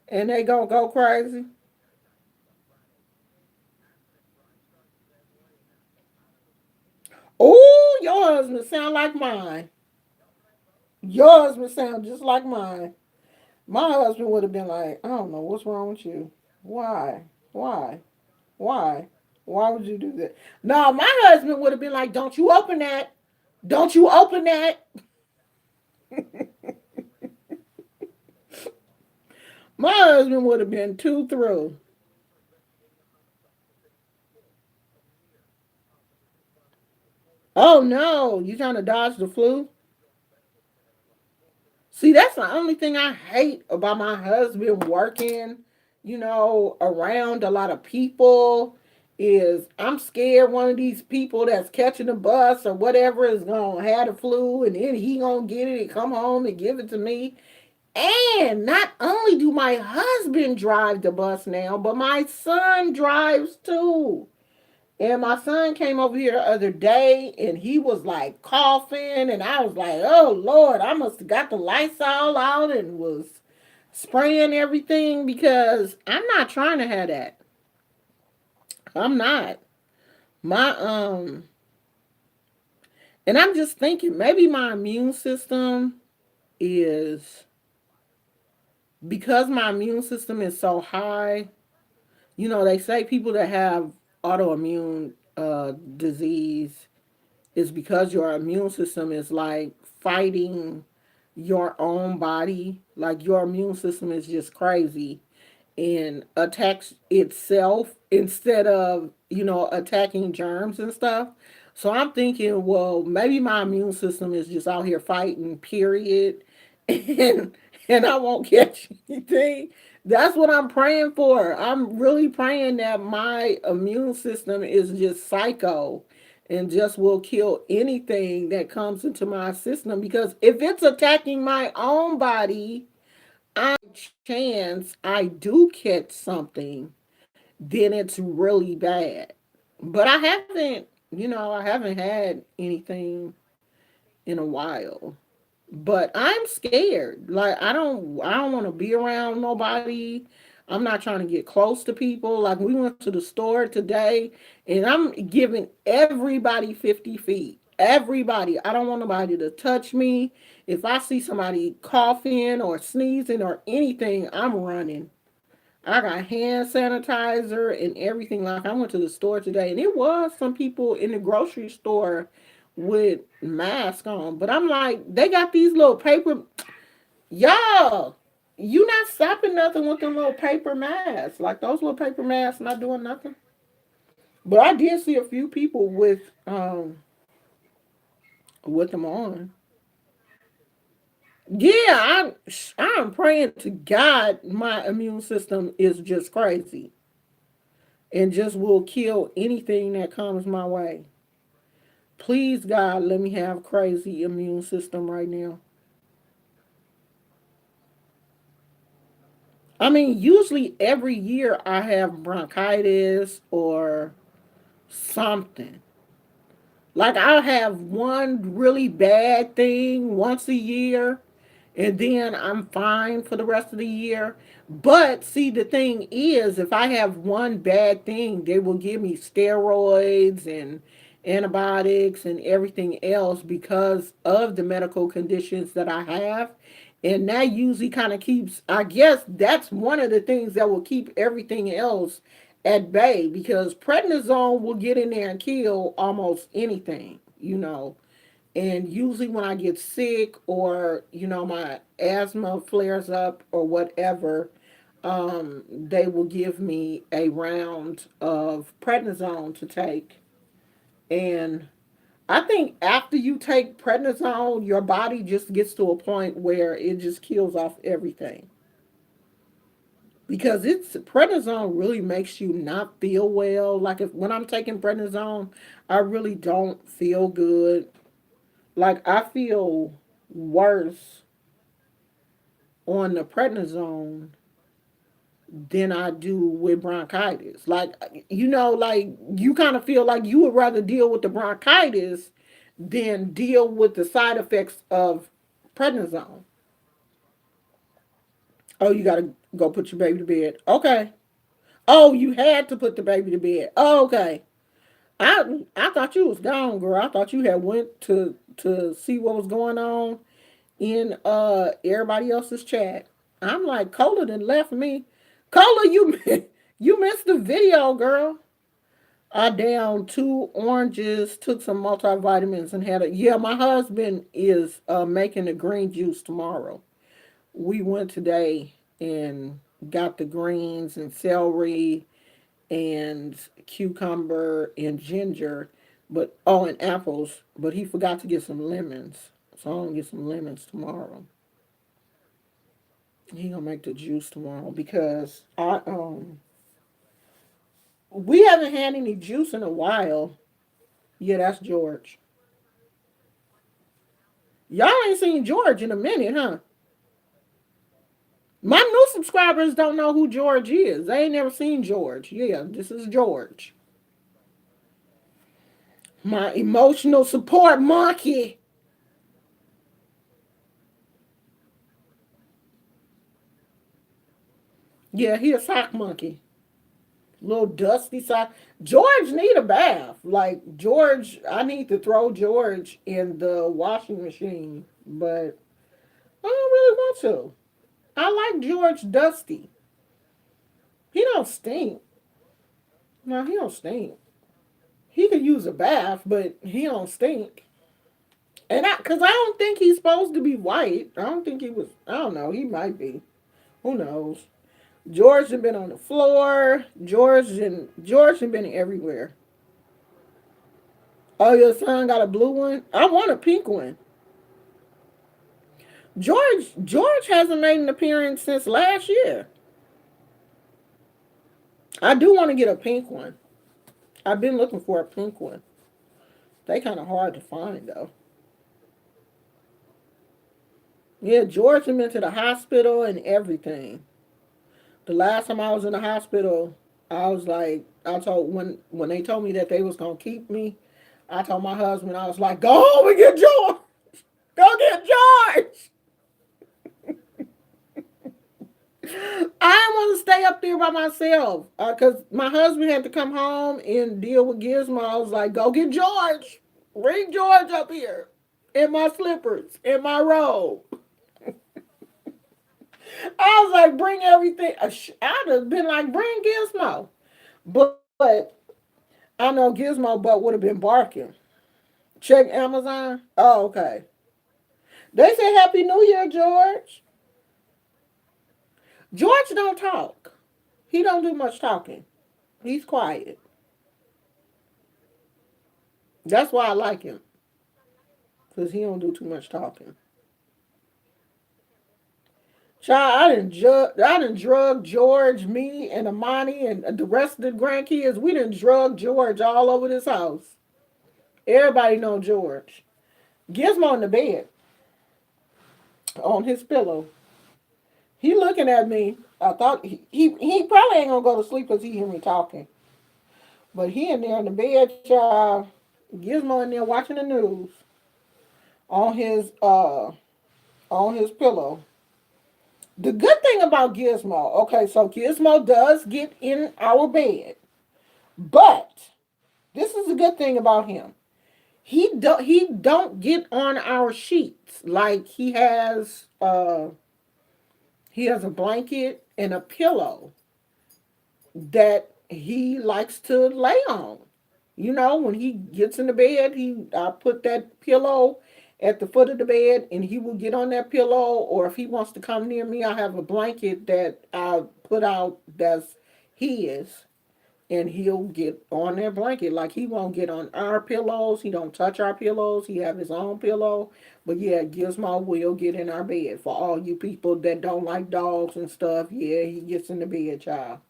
and they gonna go crazy. Oh, your husband sound like mine. Your husband sound just like mine. My husband would have been like, I don't know what's wrong with you. Why? Why? Why? Why would you do that? No, my husband would have been like, don't you open that. Don't you open that. My husband would have been too through. Oh no, you trying to dodge the flu? See, that's the only thing I hate about my husband working, around a lot of people is I'm scared one of these people that's catching the bus or whatever is gonna have the flu and then he gonna get it and come home and give it to me. And not only do my husband drive the bus now, but my son drives too. And my son came over here the other day and he was like coughing. And I was like, oh Lord, I must have got the Lysol out and was spraying everything because I'm not trying to have that. I'm not. My, and I'm just thinking maybe my immune system is because my immune system is so high. They say people that have autoimmune disease is because your immune system is like fighting your own body. Like your immune system is just crazy and attacks itself instead of, attacking germs and stuff. So I'm thinking, well, maybe my immune system is just out here fighting, period. And and I won't catch anything. That's what I'm praying for. I'm really praying that my immune system is just psycho and just will kill anything that comes into my system, because if it's attacking my own body, chance I do catch something, then it's really bad. But I haven't, I haven't had anything in a while. But I'm scared. Like I don't want to be around nobody. I'm not trying to get close to people. Like we went to the store today and I'm giving everybody 50 feet. Everybody. I don't want nobody to touch me. If I see somebody coughing or sneezing or anything, I'm running. I got hand sanitizer and everything. Like I went to the store today and it was some people in the grocery store with masks on. But I'm like, they got these little paper, y'all. You not stopping nothing with them little paper masks. Like those little paper masks not doing nothing. But I did see a few people with them on. Yeah, I'm praying to God my immune system is just crazy and just will kill anything that comes my way. Please, God, let me have crazy immune system right now. I mean, usually every year I have bronchitis or something. Like I'll have one really bad thing once a year, and then I'm fine for the rest of the year. But see, the thing is, if I have one bad thing, they will give me steroids and antibiotics and everything else because of the medical conditions that I have. And that usually kind of keeps, I guess that's one of the things that will keep everything else at bay, because prednisone will get in there and kill almost anything. And usually when I get sick or, my asthma flares up or whatever, they will give me a round of prednisone to take. And I think after you take prednisone, your body just gets to a point where it just kills off everything. Because it's prednisone really makes you not feel well. Like if when I'm taking prednisone, I really don't feel good. Like I feel worse on the prednisone than I do with bronchitis. Like you kind of feel like you would rather deal with the bronchitis than deal with the side effects of prednisone. Oh, you gotta go put your baby to bed. Okay. Oh, you had to put the baby to bed. Oh, okay. I thought you was gone, girl. I thought you had went to see what was going on in everybody else's chat. I'm like, Cola done left me. Cola, you you missed the video, girl. I downed 2 oranges, took some multivitamins, and had a yeah. My husband is making the green juice tomorrow. We went today and got the greens and celery and cucumber and ginger, but oh, and apples. But he forgot to get some lemons, so I'm gonna get some lemons tomorrow. He gonna make the juice tomorrow because I we haven't had any juice in a while. Yeah, that's George. Y'all ain't seen George in a minute, huh? My new subscribers don't know who George is. They ain't never seen George. Yeah, this is George. My emotional support monkey. Yeah, he a sock monkey. Little dusty sock. George need a bath. Like George, I need to throw George in the washing machine, but I don't really want to. I like George dusty. He don't stink. No, he don't stink. He could use a bath, but he don't stink. Cause I don't think he's supposed to be white. I don't think he was. I don't know. He might be. Who knows? George has been on the floor. George has been everywhere. Oh, your son got a blue one. I want a pink one. George hasn't made an appearance since last year. I do want to get a pink one. I've been looking for a pink one. They kind of hard to find though. Yeah, George has been to the hospital and everything. The last time I was in the hospital, I was like, I told when they told me that they was gonna keep me, I told my husband, I was like, go home and get George. Go get George. I want to stay up there by myself because my husband had to come home and deal with Gizmo. I was like, go get George. Bring George up here in my slippers, in my robe. I was like, bring everything. I'd have been like, bring Gizmo. But I know Gizmo butt would have been barking. Check Amazon. Oh, okay. They say Happy New Year, George. George don't talk. He don't do much talking. He's quiet. That's why I like him. Because he don't do too much talking. Child, I done drug George, me, and Amani, and the rest of the grandkids. We done drug George all over this house. Everybody know George. Gizmo in the bed on his pillow. He looking at me. I thought he probably ain't gonna go to sleep because he hear me talking. But he in there in the bed, child. Gizmo in there watching the news on his pillow. The good thing about Gizmo, okay, so Gizmo does get in our bed, but this is a good thing about him. He don't get on our sheets like he has a blanket and a pillow that he likes to lay on. You know, when he gets in the bed, I put that pillow at the foot of the bed and he will get on that pillow, or if he wants to come near me, I have a blanket that I put out that's his, and he'll get on that blanket. Like he won't get on our pillows, he don't touch our pillows, he have his own pillow. But yeah, Gizmo will get in our bed. For all you people that don't like dogs and stuff, yeah, he gets in the bed, child.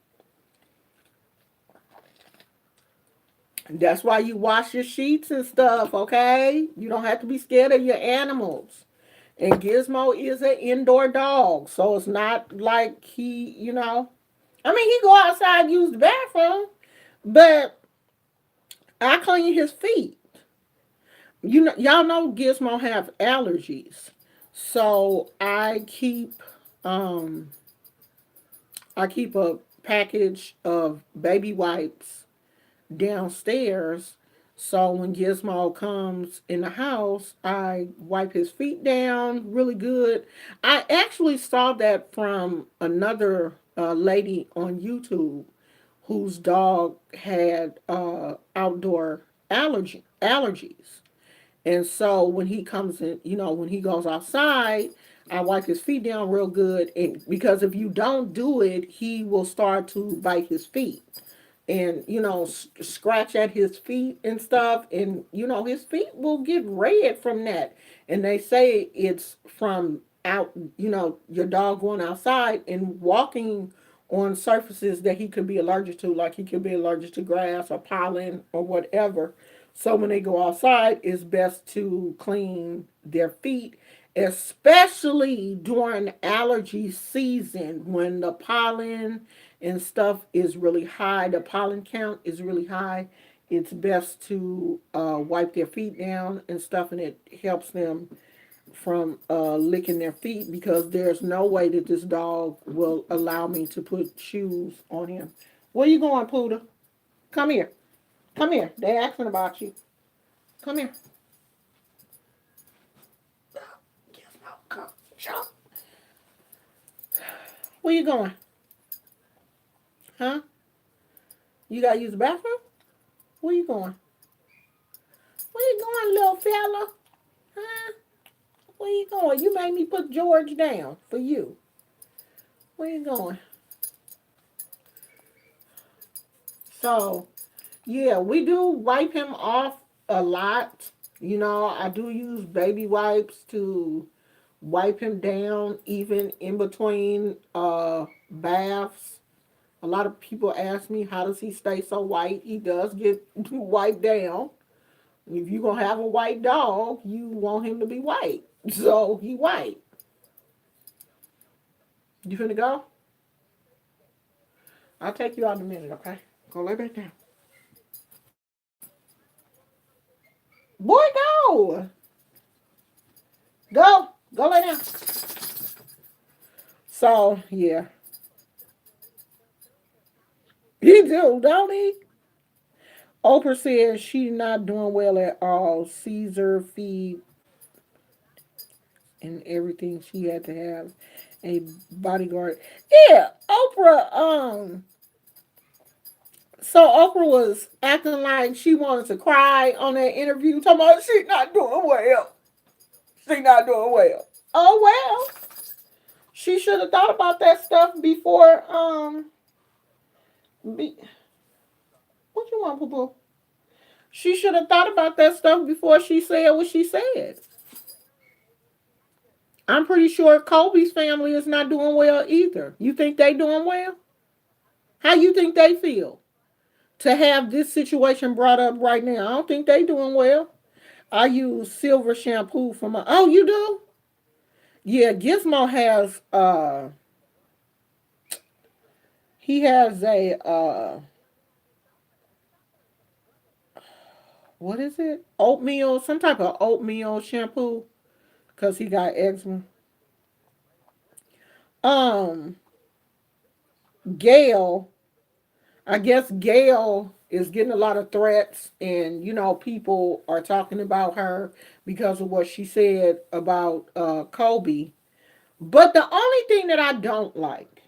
That's why you wash your sheets and stuff, okay? You don't have to be scared of your animals. And Gizmo is an indoor dog, so it's not like I mean, he go outside and use the bathroom, but I clean his feet. Y'all know Gizmo have allergies, so um, I keep a package of baby wipes downstairs. So when Gizmo comes in the house, I wipe his feet down really good. I actually saw that from another lady on YouTube whose dog had outdoor allergies. And so when he comes in, when he goes outside, I wipe his feet down real good. And because if you don't do it, he will start to bite his feet and scratch at his feet and stuff, and his feet will get red from that. And they say it's from out, your dog going outside and walking on surfaces that he could be allergic to, like he could be allergic to grass or pollen or whatever. So when they go outside, it's best to clean their feet, especially during allergy season when the pollen and stuff is really high, the pollen count is really high. It's best to wipe their feet down and stuff, and it helps them from licking their feet, because there's no way that this dog will allow me to put shoes on him. Where you going, Poodle? Come here. Come here. They asking about you. Come here. Come. Where you going? Huh? You gotta use the bathroom? Where you going? Where you going, little fella? Huh? Where you going? You made me put George down for you. Where you going? So, yeah, we do wipe him off a lot. I do use baby wipes to wipe him down even in between baths. A lot of people ask me, how does he stay so white? He does get wiped down. If you're gonna have a white dog, you want him to be white. So he white. You finna go? I'll take you out in a minute, okay? Go lay back down. Boy, go. Go. Go lay down. So, yeah. He do, don't he? Oprah says she's not doing well at all. Caesar feed and everything. She had to have a bodyguard. Yeah, Oprah, so Oprah was acting like she wanted to cry on that interview, talking about she not doing well. She not doing well. Oh well. She should have thought about that stuff before be, what you want, Poo Poo? She should have thought about that stuff before she said what she said. I'm pretty sure Kobe's family is not doing well either. You think they doing well? How you think they feel to have this situation brought up right now? I don't think they doing well. I use silver shampoo for my. Oh, you do? Yeah, Gizmo has. He has a. What is it? Oatmeal, some type of oatmeal shampoo, cause he got eczema. Um, Gail, I guess Gail is getting a lot of threats, and people are talking about her because of what she said about Kobe. But the only thing that I don't like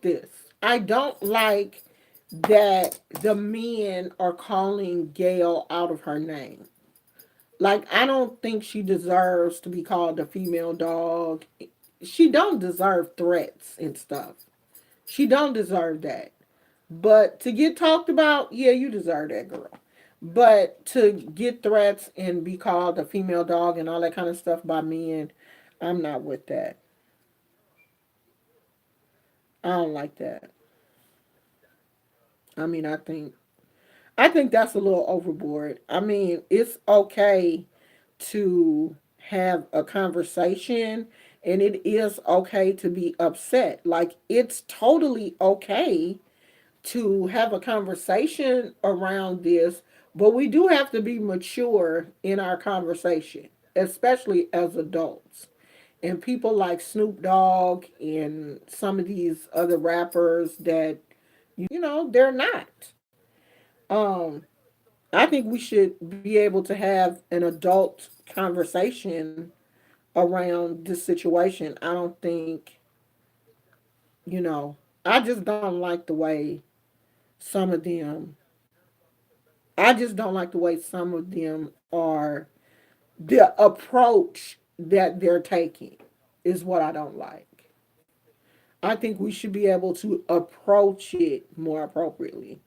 this. I don't like that the men are calling Gail out of her name. Like, I don't think she deserves to be called a female dog. She don't deserve threats and stuff. She don't deserve that. But to get talked about, yeah, you deserve that, girl. But to get threats and be called a female dog and all that kind of stuff by men, I'm not with that. I don't like that. I mean, I think that's a little overboard. I mean, it's okay to have a conversation, and it is okay to be upset. Like, it's totally okay to have a conversation around this, but we do have to be mature in our conversation, especially as adults. And people like Snoop Dogg and some of these other rappers that, they're not. Um, I think we should be able to have an adult conversation around this situation. I don't think, you know, I just don't like the way some of them, I just don't like the way some of them are, the approach that they're taking is what I don't like. I think we should be able to approach it more appropriately.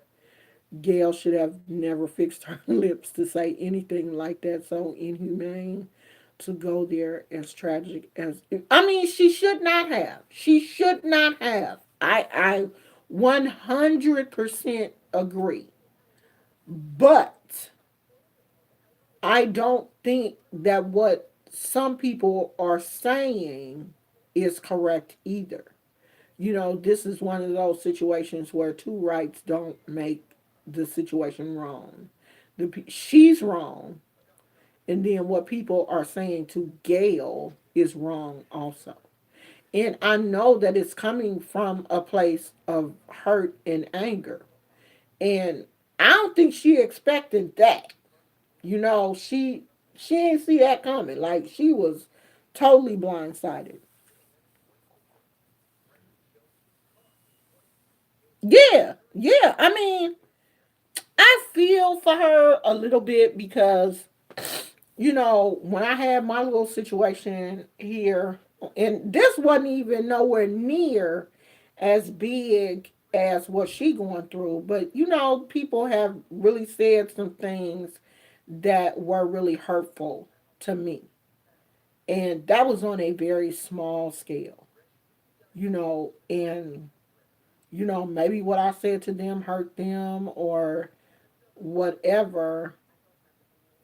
Gail should have never fixed her lips to say anything like that so inhumane, to go there as tragic as, I mean, she should not have. She should not have. I 100% agree. But I don't think that what some people are saying is correct either. This is one of those situations where two rights don't make the situation wrong. She's wrong, and then what people are saying to Gail is wrong also. And I know that it's coming from a place of hurt and anger. And I don't think she expected that. She ain't see that coming. Like, she was totally blindsided. Yeah, yeah. I mean, I feel for her a little bit because, when I had my little situation here, and this wasn't even nowhere near as big as what she going through, but people have really said some things that were really hurtful to me. And that was on a very small scale, and maybe what I said to them hurt them or whatever.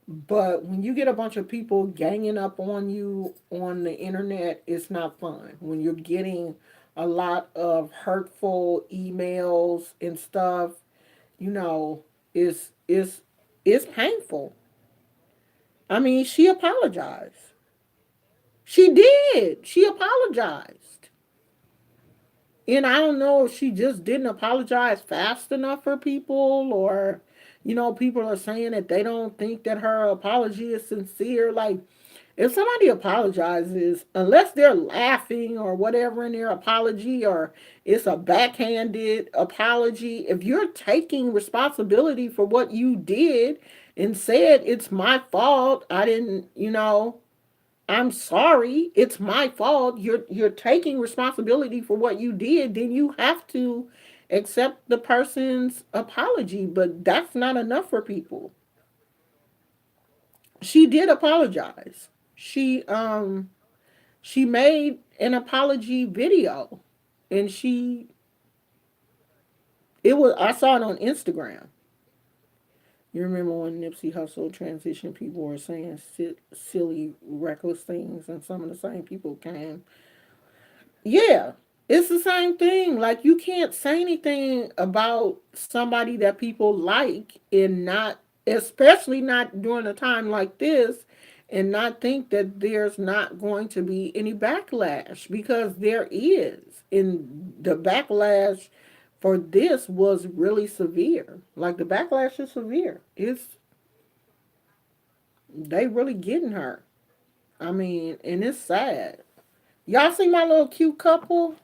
But when you get a bunch of people ganging up on you on the internet, it's not fun. When you're getting a lot of hurtful emails and stuff, you know, it's painful. I mean, she apologized. She did. She apologized. And I don't know if she just didn't apologize fast enough for people, or, people are saying that they don't think that her apology is sincere. Like, if somebody apologizes, unless they're laughing or whatever in their apology, or it's a backhanded apology, if you're taking responsibility for what you did and said, it's my fault, I didn't, I'm sorry, it's my fault, you're taking responsibility for what you did, then you have to accept the person's apology. But that's not enough for people. She did apologize. She made an apology video, and it was I saw it on Instagram. You remember when Nipsey Hussle transitioned, people were saying silly, reckless things, and some of the same people came. Yeah, it's the same thing. Like, you can't say anything about somebody that people like and not, especially not during a time like this, and not think that there's not going to be any backlash, because there is. And the backlash for this was really severe. Like, the backlash is severe. They really getting her. I mean, and it's sad. Y'all see my little cute couple?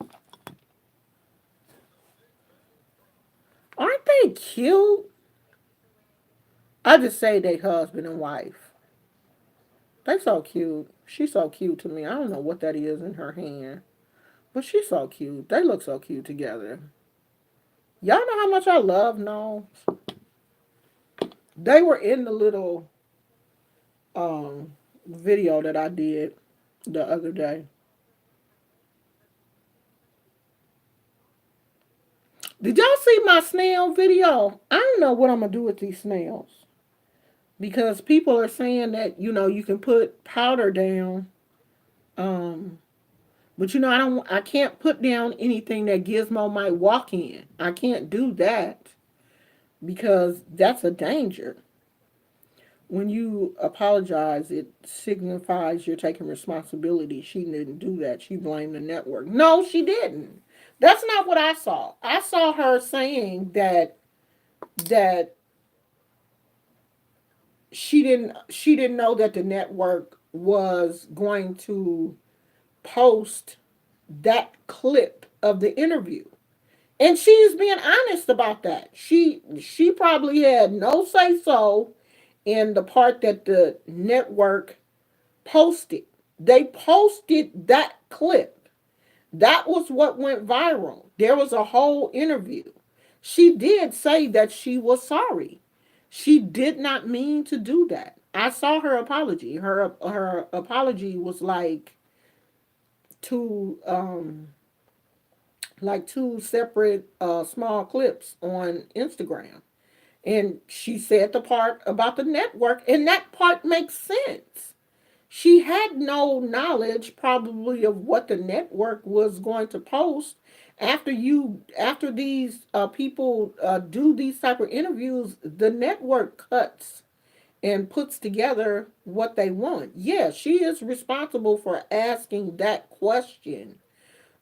Aren't they cute? I just say they husband and wife. They so cute. She's so cute to me. I don't know what that is in her hand, but she's so cute. They look so cute together. Y'all know how much I love Gnomes. They were in the little um video that I did the other day. Did y'all see my snail video? I don't know what I'm gonna do with these snails, because people are saying that you can put powder down. Um, But I can't put down anything that Gizmo might walk in. I can't do that, because that's a danger. When you apologize, it signifies you're taking responsibility. She didn't do that. She blamed the network. No, she didn't. That's not what I saw. I saw her saying that she didn't know that the network was going to post that clip of the interview. And she's being honest about that. She probably had no say so in the part that the network posted. They posted that clip. That was what went viral. There was a whole interview. She did say that she was sorry. She did not mean to do that. I saw her apology. Her apology was two two separate small clips on Instagram. And she said the part about the network, and that part makes sense. She had no knowledge probably of what the network was going to post. After these people do these type of interviews, the network cuts and puts together what they want. Yeah, she is responsible for asking that question,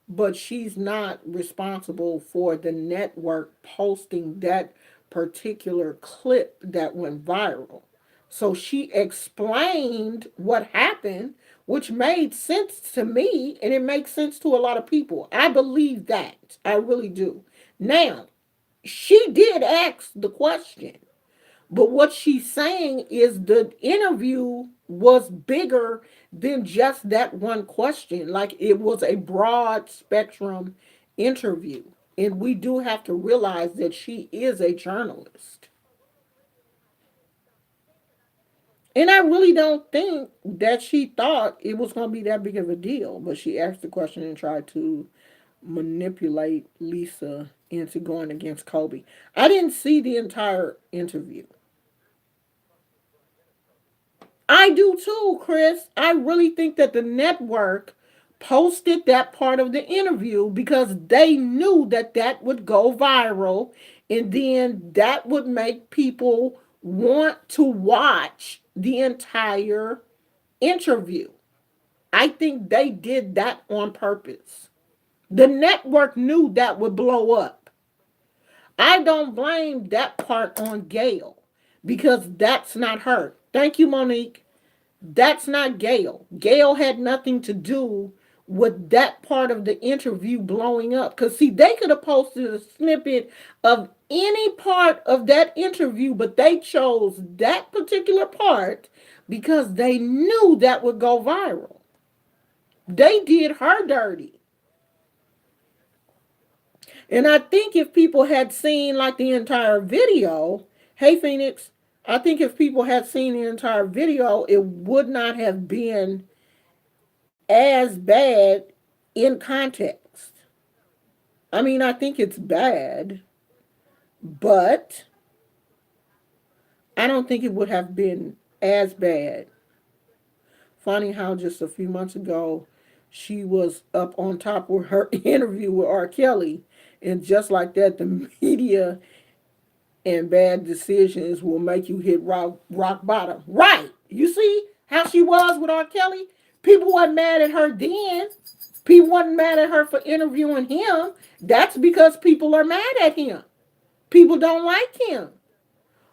but she's not responsible for the network posting that particular clip that went viral. So she explained what happened, which made sense to me, and it makes sense to a lot of people. I believe that. I really do. Now, she did ask the question, but what she's saying is the interview was bigger than just that one question. Like, it was a broad spectrum interview. And we do have to realize that she is a journalist. And I really don't think that she thought it was going to be that big of a deal. But she asked the question and tried to manipulate Lisa into going against Kobe. I didn't see the entire interview. I do too, Chris. I really think that the network posted that part of the interview because they knew that that would go viral and then that would make people want to watch the entire interview. I think they did that on purpose. The network knew that would blow up. I don't blame that part on Gail because that's not her. Thank you, Monique. That's not Gail. Gail had nothing to do with that part of the interview blowing up. Because, see, they could have posted a snippet of any part of that interview, but they chose that particular part because they knew that would go viral. They did her dirty. And I think if people had seen like the entire video, hey Phoenix, I think if people had seen the entire video, it would not have been as bad in context. I mean, I think it's bad, but I don't think it would have been as bad. Funny how just a few months ago she was up on top with her interview with R. Kelly, and just like that, the media and bad decisions will make you hit rock bottom. Right. You see how she was with R. Kelly? People weren't mad at her then. People wasn't mad at her for interviewing him. That's because people are mad at him. People don't like him.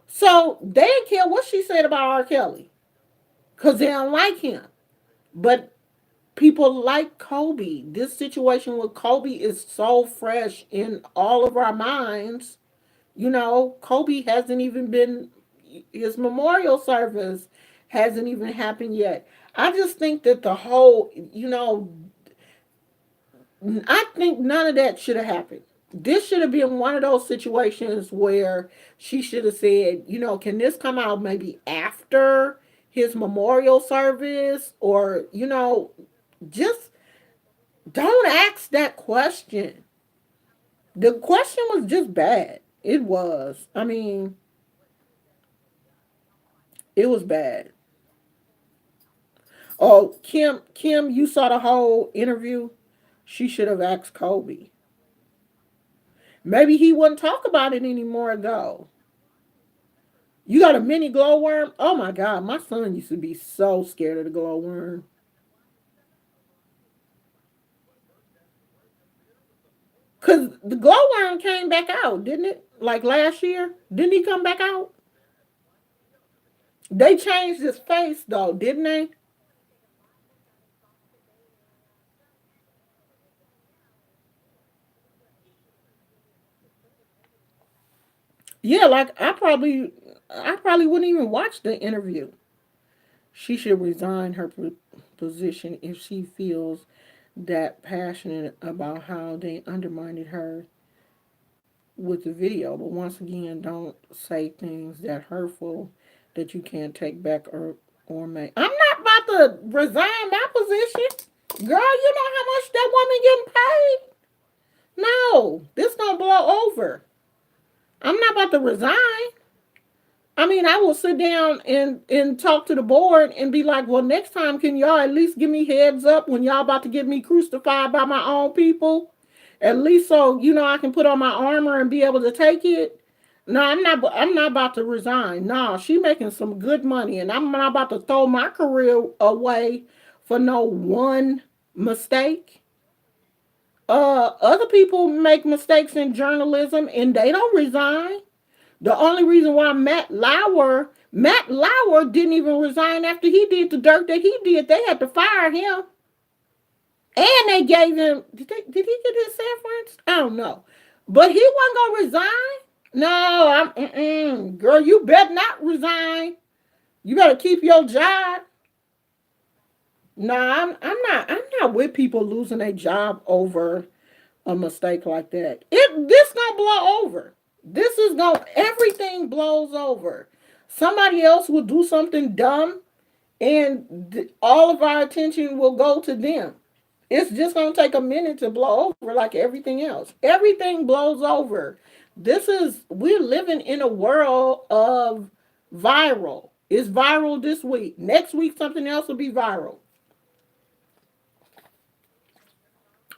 So they didn't care what she said about R. Kelly because they don't like him. But people like Kobe. This situation with Kobe is so fresh in all of our minds. You know, Kobe hasn't even been, his memorial service hasn't even happened yet. I just think that the whole, I think none of that should have happened. This should have been one of those situations where she should have said, can this come out maybe after his memorial service? Or, just don't ask that question. The question was just bad. It was. I mean, it was bad. Oh, Kim, you saw the whole interview. She should have asked Kobe. Maybe he wouldn't talk about it anymore though. You got a mini glowworm? Oh my God, my son used to be so scared of the glowworm. Cause the glowworm came back out, didn't it? Like last year, didn't he come back out? They changed his face though, didn't they? Yeah, like I probably wouldn't even watch the interview. She should resign her position if she feels that passionate about how they undermined her with the video. But once again, don't say things that hurtful that you can't take back or make. I'm not about to resign my position. Girl, you know how much that woman getting paid? No, this gonna blow over. I'm not about to resign. I mean, I will sit down and talk to the board and be like, well, next time, can y'all at least give me heads up when y'all about to get me crucified by my own people? At least so, I can put on my armor and be able to take it. No, I'm not about to resign. No, she making some good money and I'm not about to throw my career away for no one mistake. Other people make mistakes in journalism and they don't resign. The only reason why Matt Lauer didn't even resign after he did the dirt that he did. They had to fire him, and they gave him. Did he get his severance? I don't know, but he wasn't gonna resign. No, girl, you better not resign. You better keep your job. No, I'm not with people losing a job over a mistake like that. This gonna blow over. This is gonna everything blows over. Somebody else will do something dumb, and all of our attention will go to them. It's just going to take a minute to blow over like everything else. Everything blows over. We're living in a world of viral. It's viral this week. Next week, something else will be viral.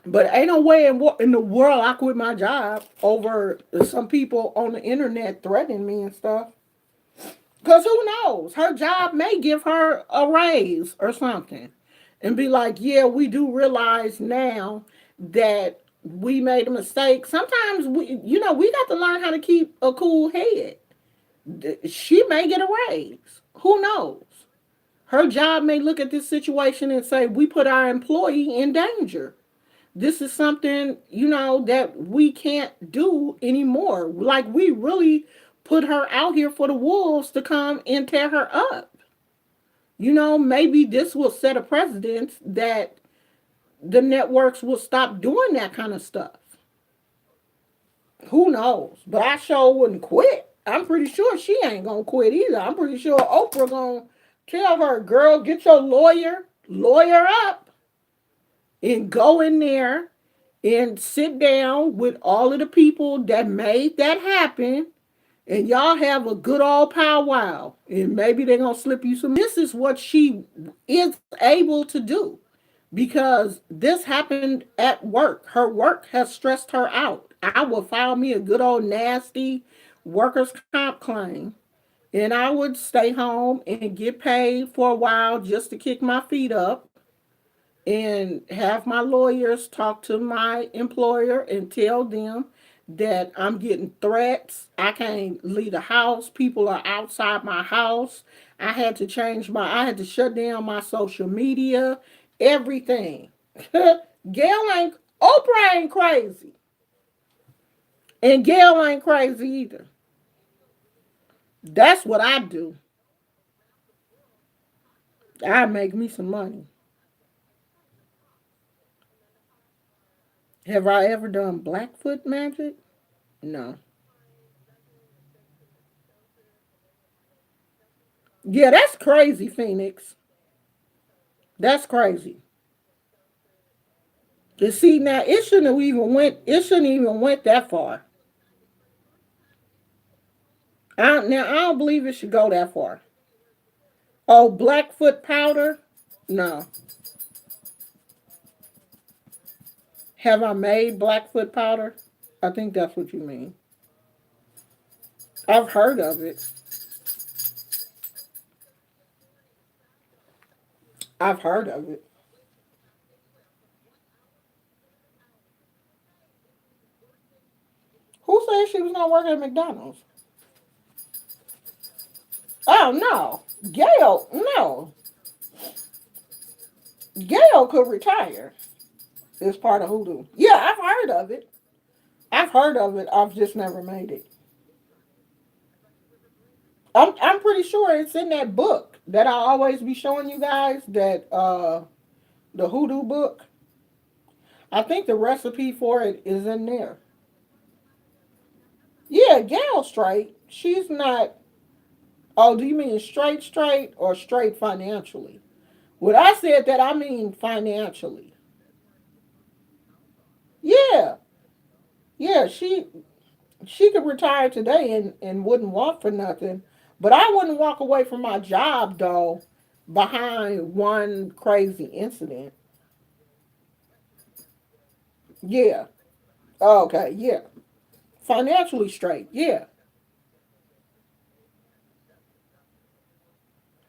But ain't no way in the world I quit my job over some people on the internet threatening me and stuff. Because who knows? Her job may give her a raise or something and be like, yeah, we do realize now that we made a mistake. Sometimes we got to learn how to keep a cool head. She may get a raise. Who knows? Her job may look at this situation and say, we put our employee in danger. This is something, that we can't do anymore. Like, we really put her out here for the wolves to come and tear her up. Maybe this will set a precedent that the networks will stop doing that kind of stuff. Who knows? But I sure wouldn't quit. I'm pretty sure she ain't gonna quit either. I'm pretty sure Oprah gonna tell her, girl, get your lawyer up, and go in there and sit down with all of the people that made that happen, and y'all have a good old powwow, and maybe they're gonna slip you some. This is what she is able to do because this happened at work. Her work has stressed her out. I will file me a good old nasty workers' comp claim, and I would stay home and get paid for a while just to kick my feet up and have my lawyers talk to my employer and tell them that I'm getting threats. I can't leave the house. People are outside my house. I had to shut down my social media, everything. Oprah ain't crazy. And Gail ain't crazy either. That's what I do. I make me some money. Have I ever done Blackfoot magic? No. Yeah, that's crazy, Phoenix. That's crazy. You see now, it shouldn't even went that far. I don't believe it should go that far. Oh, Blackfoot powder? No. Have I made Blackfoot powder? I think that's what you mean. I've heard of it. I've heard of it. Who said she was not working at McDonald's? Oh no. Gail, no. Gail could retire as part of Hoodoo. Yeah, I've heard of it. I've heard of it. I've just never made it. I'm pretty sure it's in that book that I always be showing you guys, that the Hoodoo book. I think the recipe for it is in there. Yeah, Gail straight. She's not. Oh, do you mean straight or straight financially? When I said that, I mean financially. Yeah, yeah. She could retire today and wouldn't want for nothing. But I wouldn't walk away from my job though behind one crazy incident. Yeah. Oh, okay. Yeah. Financially straight. Yeah.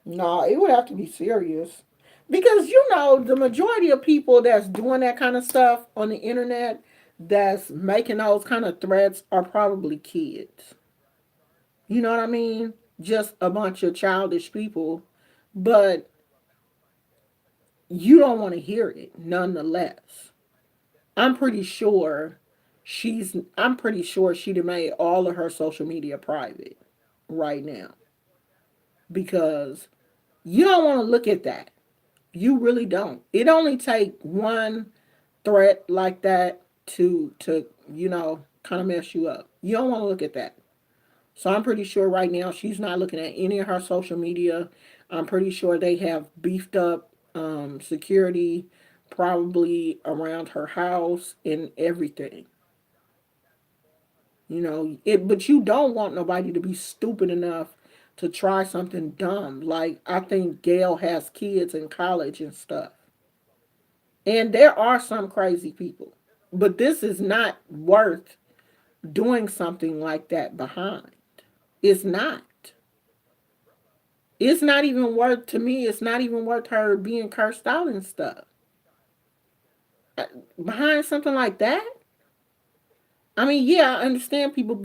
No, it would have to be serious. Because the majority of people that's doing that kind of stuff on the internet, that's making those kind of threats, are probably kids. You know what I mean? Just a bunch of childish people. But you don't want to hear it nonetheless. I'm pretty sure I'm pretty sure she'd have made all of her social media private right now, because you don't want to look at that. You really don't. It only take one threat like that to kind of mess you up. You don't want to look at that. So I'm pretty sure right now she's not looking at any of her social media. I'm pretty sure they have beefed up security probably around her house and everything. But you don't want nobody to be stupid enough to try something dumb. Like, I think Gail has kids in college and stuff. And there are some crazy people. But this is not worth doing something like that behind. It's not. It's not even worth, to me, it's not even worth her being cursed out and stuff. Uh, Behind something like that? I mean, yeah, I understand people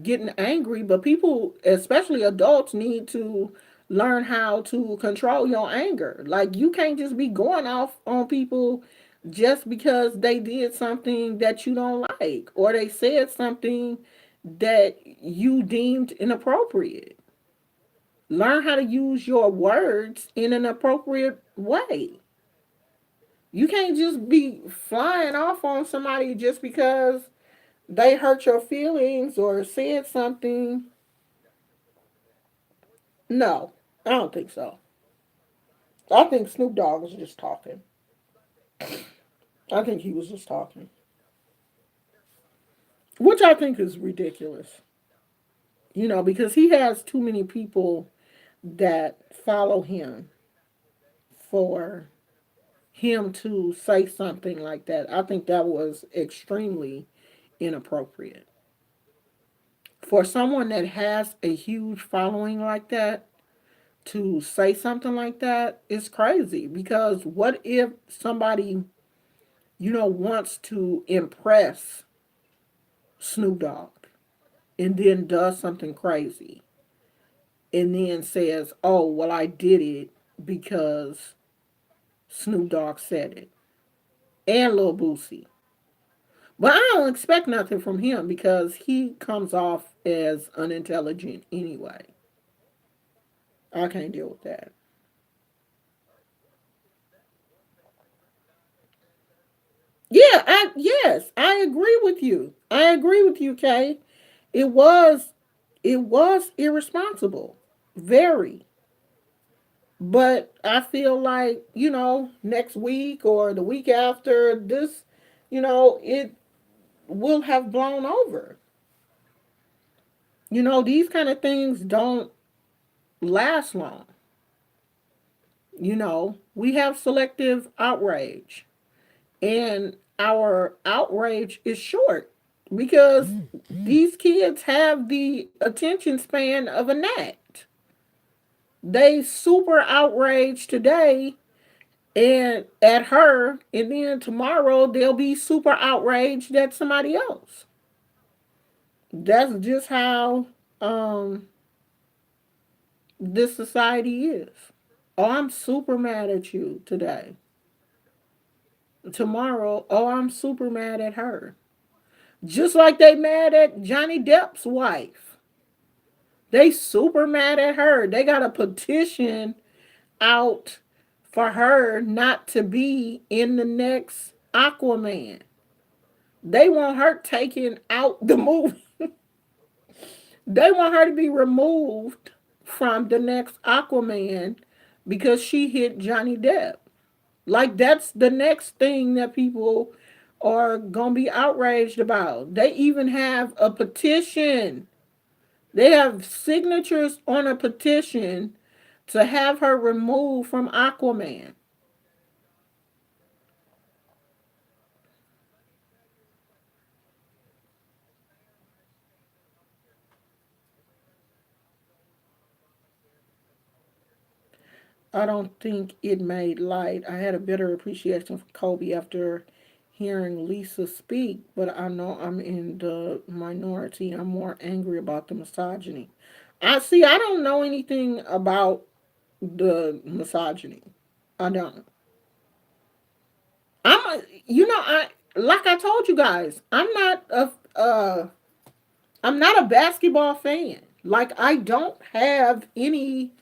getting angry, but people, especially adults, need to learn how to control your anger. Like, you can't just be going off on people just because they did something that you don't like or they said something that you deemed inappropriate. Learn how to use your words in an appropriate way. You can't just be flying off on somebody just because they hurt your feelings or said something. No, I don't think so. I think Snoop Dogg was just talking. I think he was just talking, which I think is ridiculous. Because he has too many people that follow him for him to say something like that. I think that was extremely inappropriate. For someone that has a huge following like that to say something like that is crazy, because what if somebody wants to impress Snoop Dogg and then does something crazy and then says, "Oh, well, I did it because Snoop Dogg said it," and Lil Boosie. But I don't expect nothing from him because he comes off as unintelligent anyway. I can't deal with that. Yeah, yes, I agree with you. I agree with you, Kay. It was it was irresponsible. Very. But I feel like, next week or the week after this, it will have blown over. These kind of things don't last long. We have selective outrage, and our outrage is short because these kids have the attention span of a gnat. They super outraged today and at her, and then tomorrow they'll be super outraged at somebody else. That's just how this society is. Oh, I'm super mad at you today. Tomorrow, oh, I'm super mad at her. Just like they mad at Johnny Depp's wife. They super mad at her. They got a petition out for her not to be in the next Aquaman. They want her taken out the movie. They want her to be removed from the next Aquaman because she hit Johnny Depp. Like, that's the next thing that people are going to be outraged about. They even have a petition. They have signatures on a petition to have her removed from Aquaman. I don't think it made light. I had a better appreciation for Kobe after hearing Lisa speak, but I know I'm in the minority. I'm more angry about the misogyny. I see. I don't know anything about the misogyny. I don't. I like I told you guys, I'm not a basketball fan. Like, I don't have any.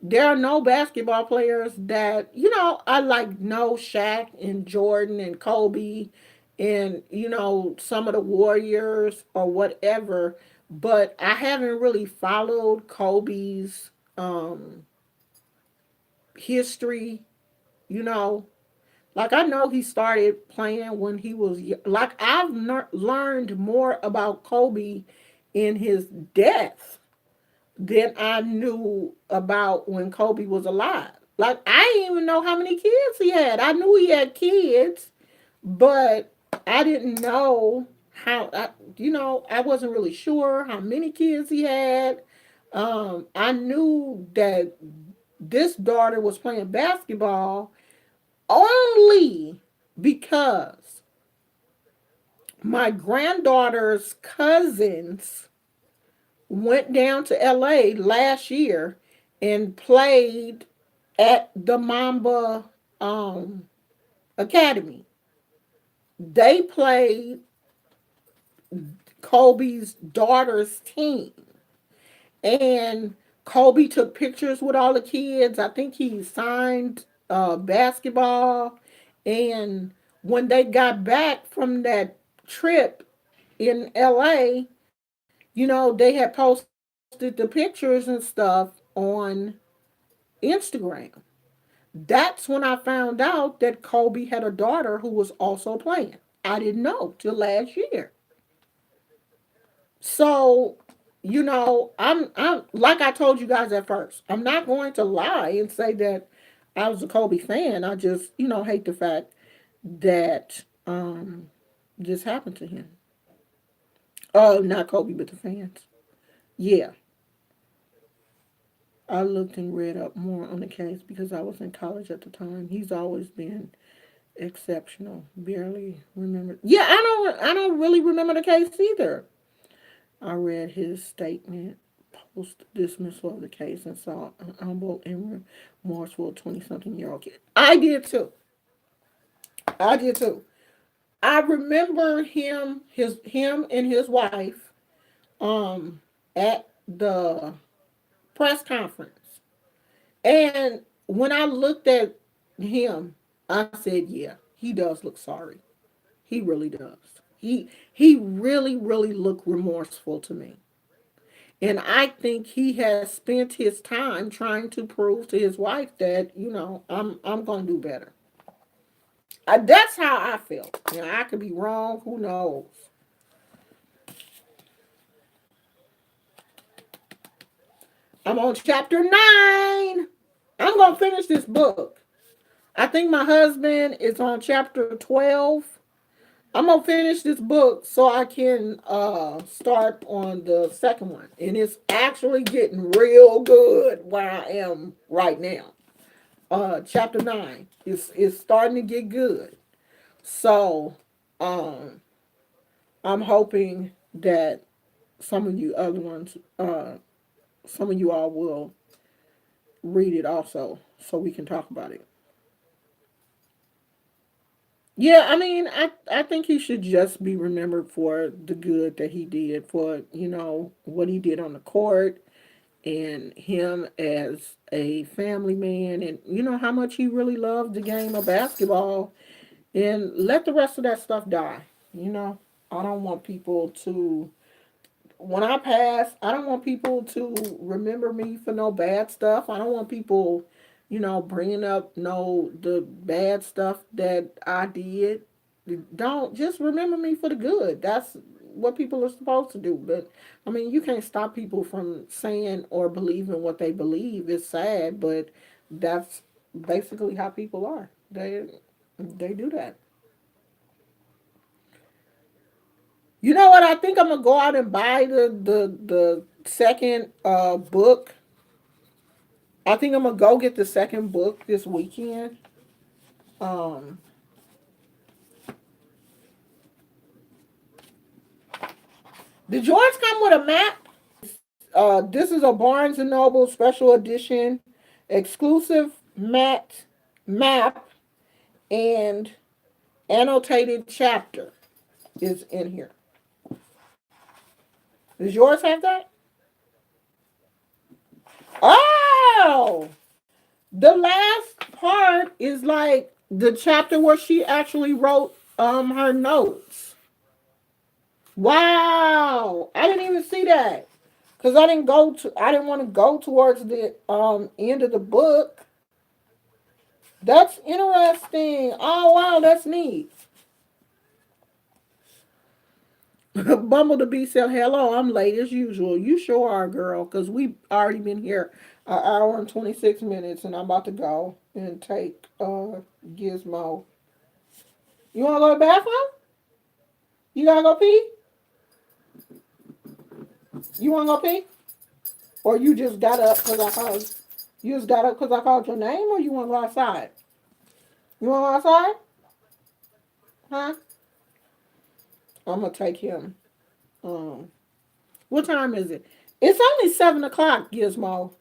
There are no basketball players that I like. No Shaq and Jordan and Kobe and some of the Warriors or whatever. but I haven't really followed Kobe's history, you know. Like I know he started playing when he was like I've learned more about Kobe in his death than I knew about when Kobe was alive. Like I didn't even know how many kids he had. I knew he had kids, but I didn't know how. I wasn't really sure how many kids he had. I knew that this daughter was playing basketball only because my granddaughter's cousins went down to LA last year and played at the Mamba um, Academy. They played Kobe's daughter's team. And Kobe took pictures with all the kids. I think he signed basketball. And when they got back from that trip in LA, they had posted the pictures and stuff on Instagram. That's when I found out that Kobe had a daughter who was also playing. I didn't know till last year. So, I'm like I told you guys at first. I'm not going to lie and say that I was a Kobe fan. I just, hate the fact that this happened to him. Oh, not Kobe, but the fans. Yeah, I looked and read up more on the case because I was in college at the time. He's always been exceptional. Barely remember. Yeah, I don't really remember the case either. I read his statement post dismissal of the case and saw an humble and remorseful 20-something-year-old kid. I did too. I did too. I remember him and his wife at the press conference. And when I looked at him, I said, yeah, he does look sorry. He really does. He really, really looked remorseful to me. And I think he has spent his time trying to prove to his wife that, I'm gonna do better. That's how I felt. I could be wrong, who knows. I'm on chapter 9. I'm gonna finish this book. I think my husband is on chapter 12. I'm gonna finish this book so I can start on the second one. And it's actually getting real good where I am right now. Chapter 9 is starting to get good. So um I'm hoping that some of you other ones, some of you all will read it also so we can talk about it. Yeah, I mean, I think he should just be remembered for the good that he did, for, what he did on the court, and him as a family man, and how much he really loved the game of basketball, and let the rest of that stuff die. You know, I don't want people to, when I pass, I don't want people to remember me for no bad stuff. I don't want people, bringing up the bad stuff that I did. Don't just remember me for the good. That's what people are supposed to do. But I mean, you can't stop people from saying or believing what they believe. It's sad, but that's basically how people are. They do that. You know what? I think I'm gonna go out and buy the second book. I think I'm gonna go get the second book this weekend. Um, did yours come with a map? This is a Barnes and Noble special edition, exclusive map and annotated chapter is in here. Does yours have that? Oh, the last part is like the chapter where she actually wrote her notes. Wow. I didn't even see that. Cause I didn't want to go towards the end of the book. That's interesting. Oh wow, that's neat. Bumble the Bee said, "Hello, I'm late as usual. You sure are, girl, because we already been here an hour and 26 minutes, and I'm about to go and take Gizmo. You want to go to the bathroom? You gotta go pee? You want to go pee? Or you just got up because I called? You just got up because I called your name, or you want to go outside? You want to go outside? Huh? I'm gonna take him. Um, what time is it? It's only 7 o'clock, Gizmo.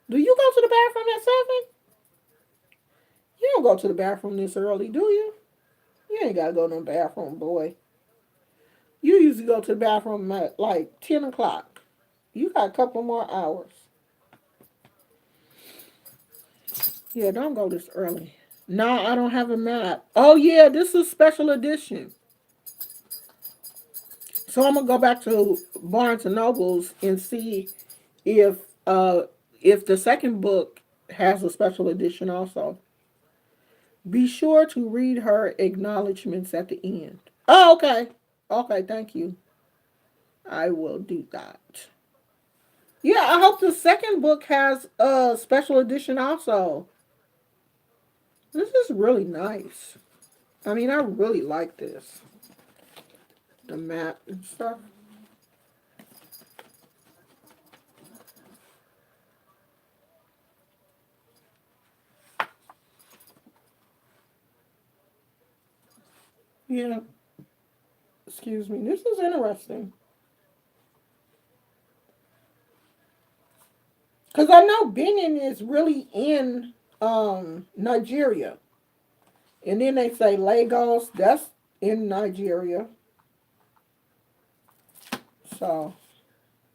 Do you go to the bathroom at 7? You don't go to the bathroom this early, do you? You ain't gotta go to the bathroom, boy. You usually go to the bathroom at like 10 o'clock. You got a couple more hours. Yeah, don't go this early. No, I don't have a map. Oh, yeah, this is special edition. So I'm gonna go back to Barnes and Nobles and see if uh if the second book has a special edition also. Be sure to read her acknowledgments at the end. Oh, okay. Okay, thank you. I will do that. Yeah, I hope the second book has a special edition also. This is really nice. I mean, I really like this. The map and stuff. Yeah, excuse me. This is interesting. Because I know Benin is really in Nigeria. And then they say Lagos, that's in Nigeria. So,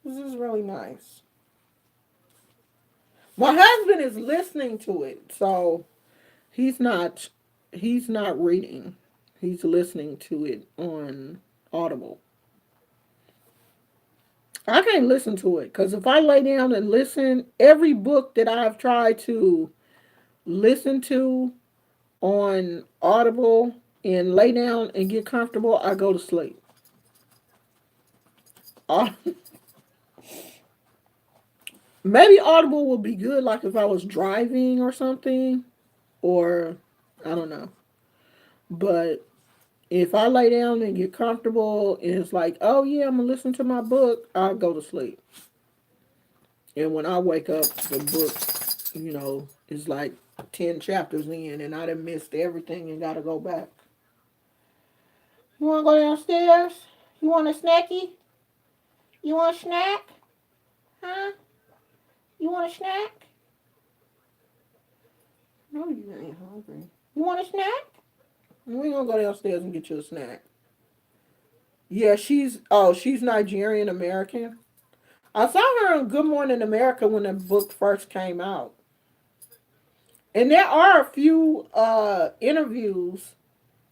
this is really nice. My husband is listening to it, so he's not he's not reading. He's listening to it on Audible. I can't listen to it because if I lay down and listen, every book that I've tried to listen to on Audible and lay down and get comfortable, I go to sleep. Uh, maybe Audible would be good, like if I was driving or something, or I don't know. But if I lay down and get comfortable and it's like, oh yeah, I'm gonna listen to my book, I go to sleep. And when I wake up, the book, is like 10 chapters in and I done missed everything and gotta go back. You wanna go downstairs? You want a snacky? You want a snack? Huh? You want a snack? No, you ain't hungry. You want a snack? We gonna go downstairs and get you a snack. Yeah, she's Nigerian American. I saw her on Good Morning America when the book first came out. And there are a few interviews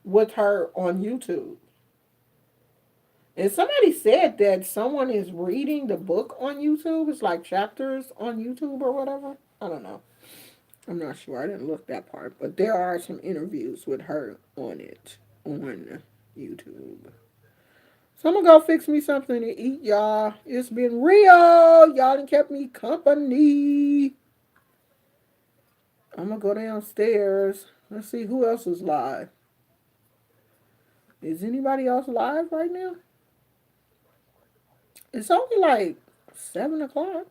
with her on YouTube. And somebody said that someone is reading the book on YouTube. It's like chapters on YouTube or whatever. I don't know. I'm not sure. I didn't look that part. But there are some interviews with her on it on YouTube. So I'm gonna go fix me something to eat, y'all. It's been real. Y'all done kept me company. I'm gonna go downstairs. Let's see who else is live. Is anybody else live right now? It's only like 7 o'clock.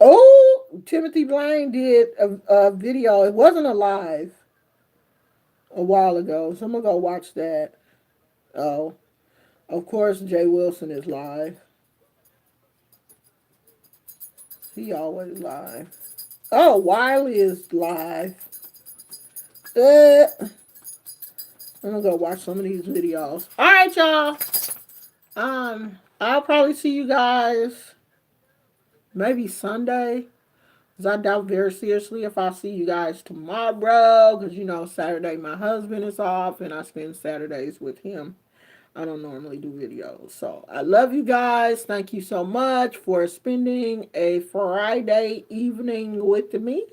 Oh, Timothy Blaine did a video. It wasn't a live a while ago, so I'm gonna go watch that. Oh, of course, Jay Wilson is live. He always live. Oh, Wiley is live. I'm gonna go watch some of these videos. All right, y'all. I'll probably see you guys maybe Sunday Because I doubt very seriously if I see you guys tomorrow. Because, you know, Saturday my husband is off and I spend Saturdays with him. I don't normally do videos. So I love you guys. Thank you so much for spending a Friday evening with me.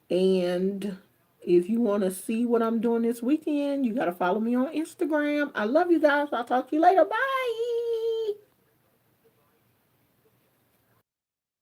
And if you want to see what I'm doing this weekend, you got to follow me on Instagram. I love you guys. I'll talk to you later. Bye.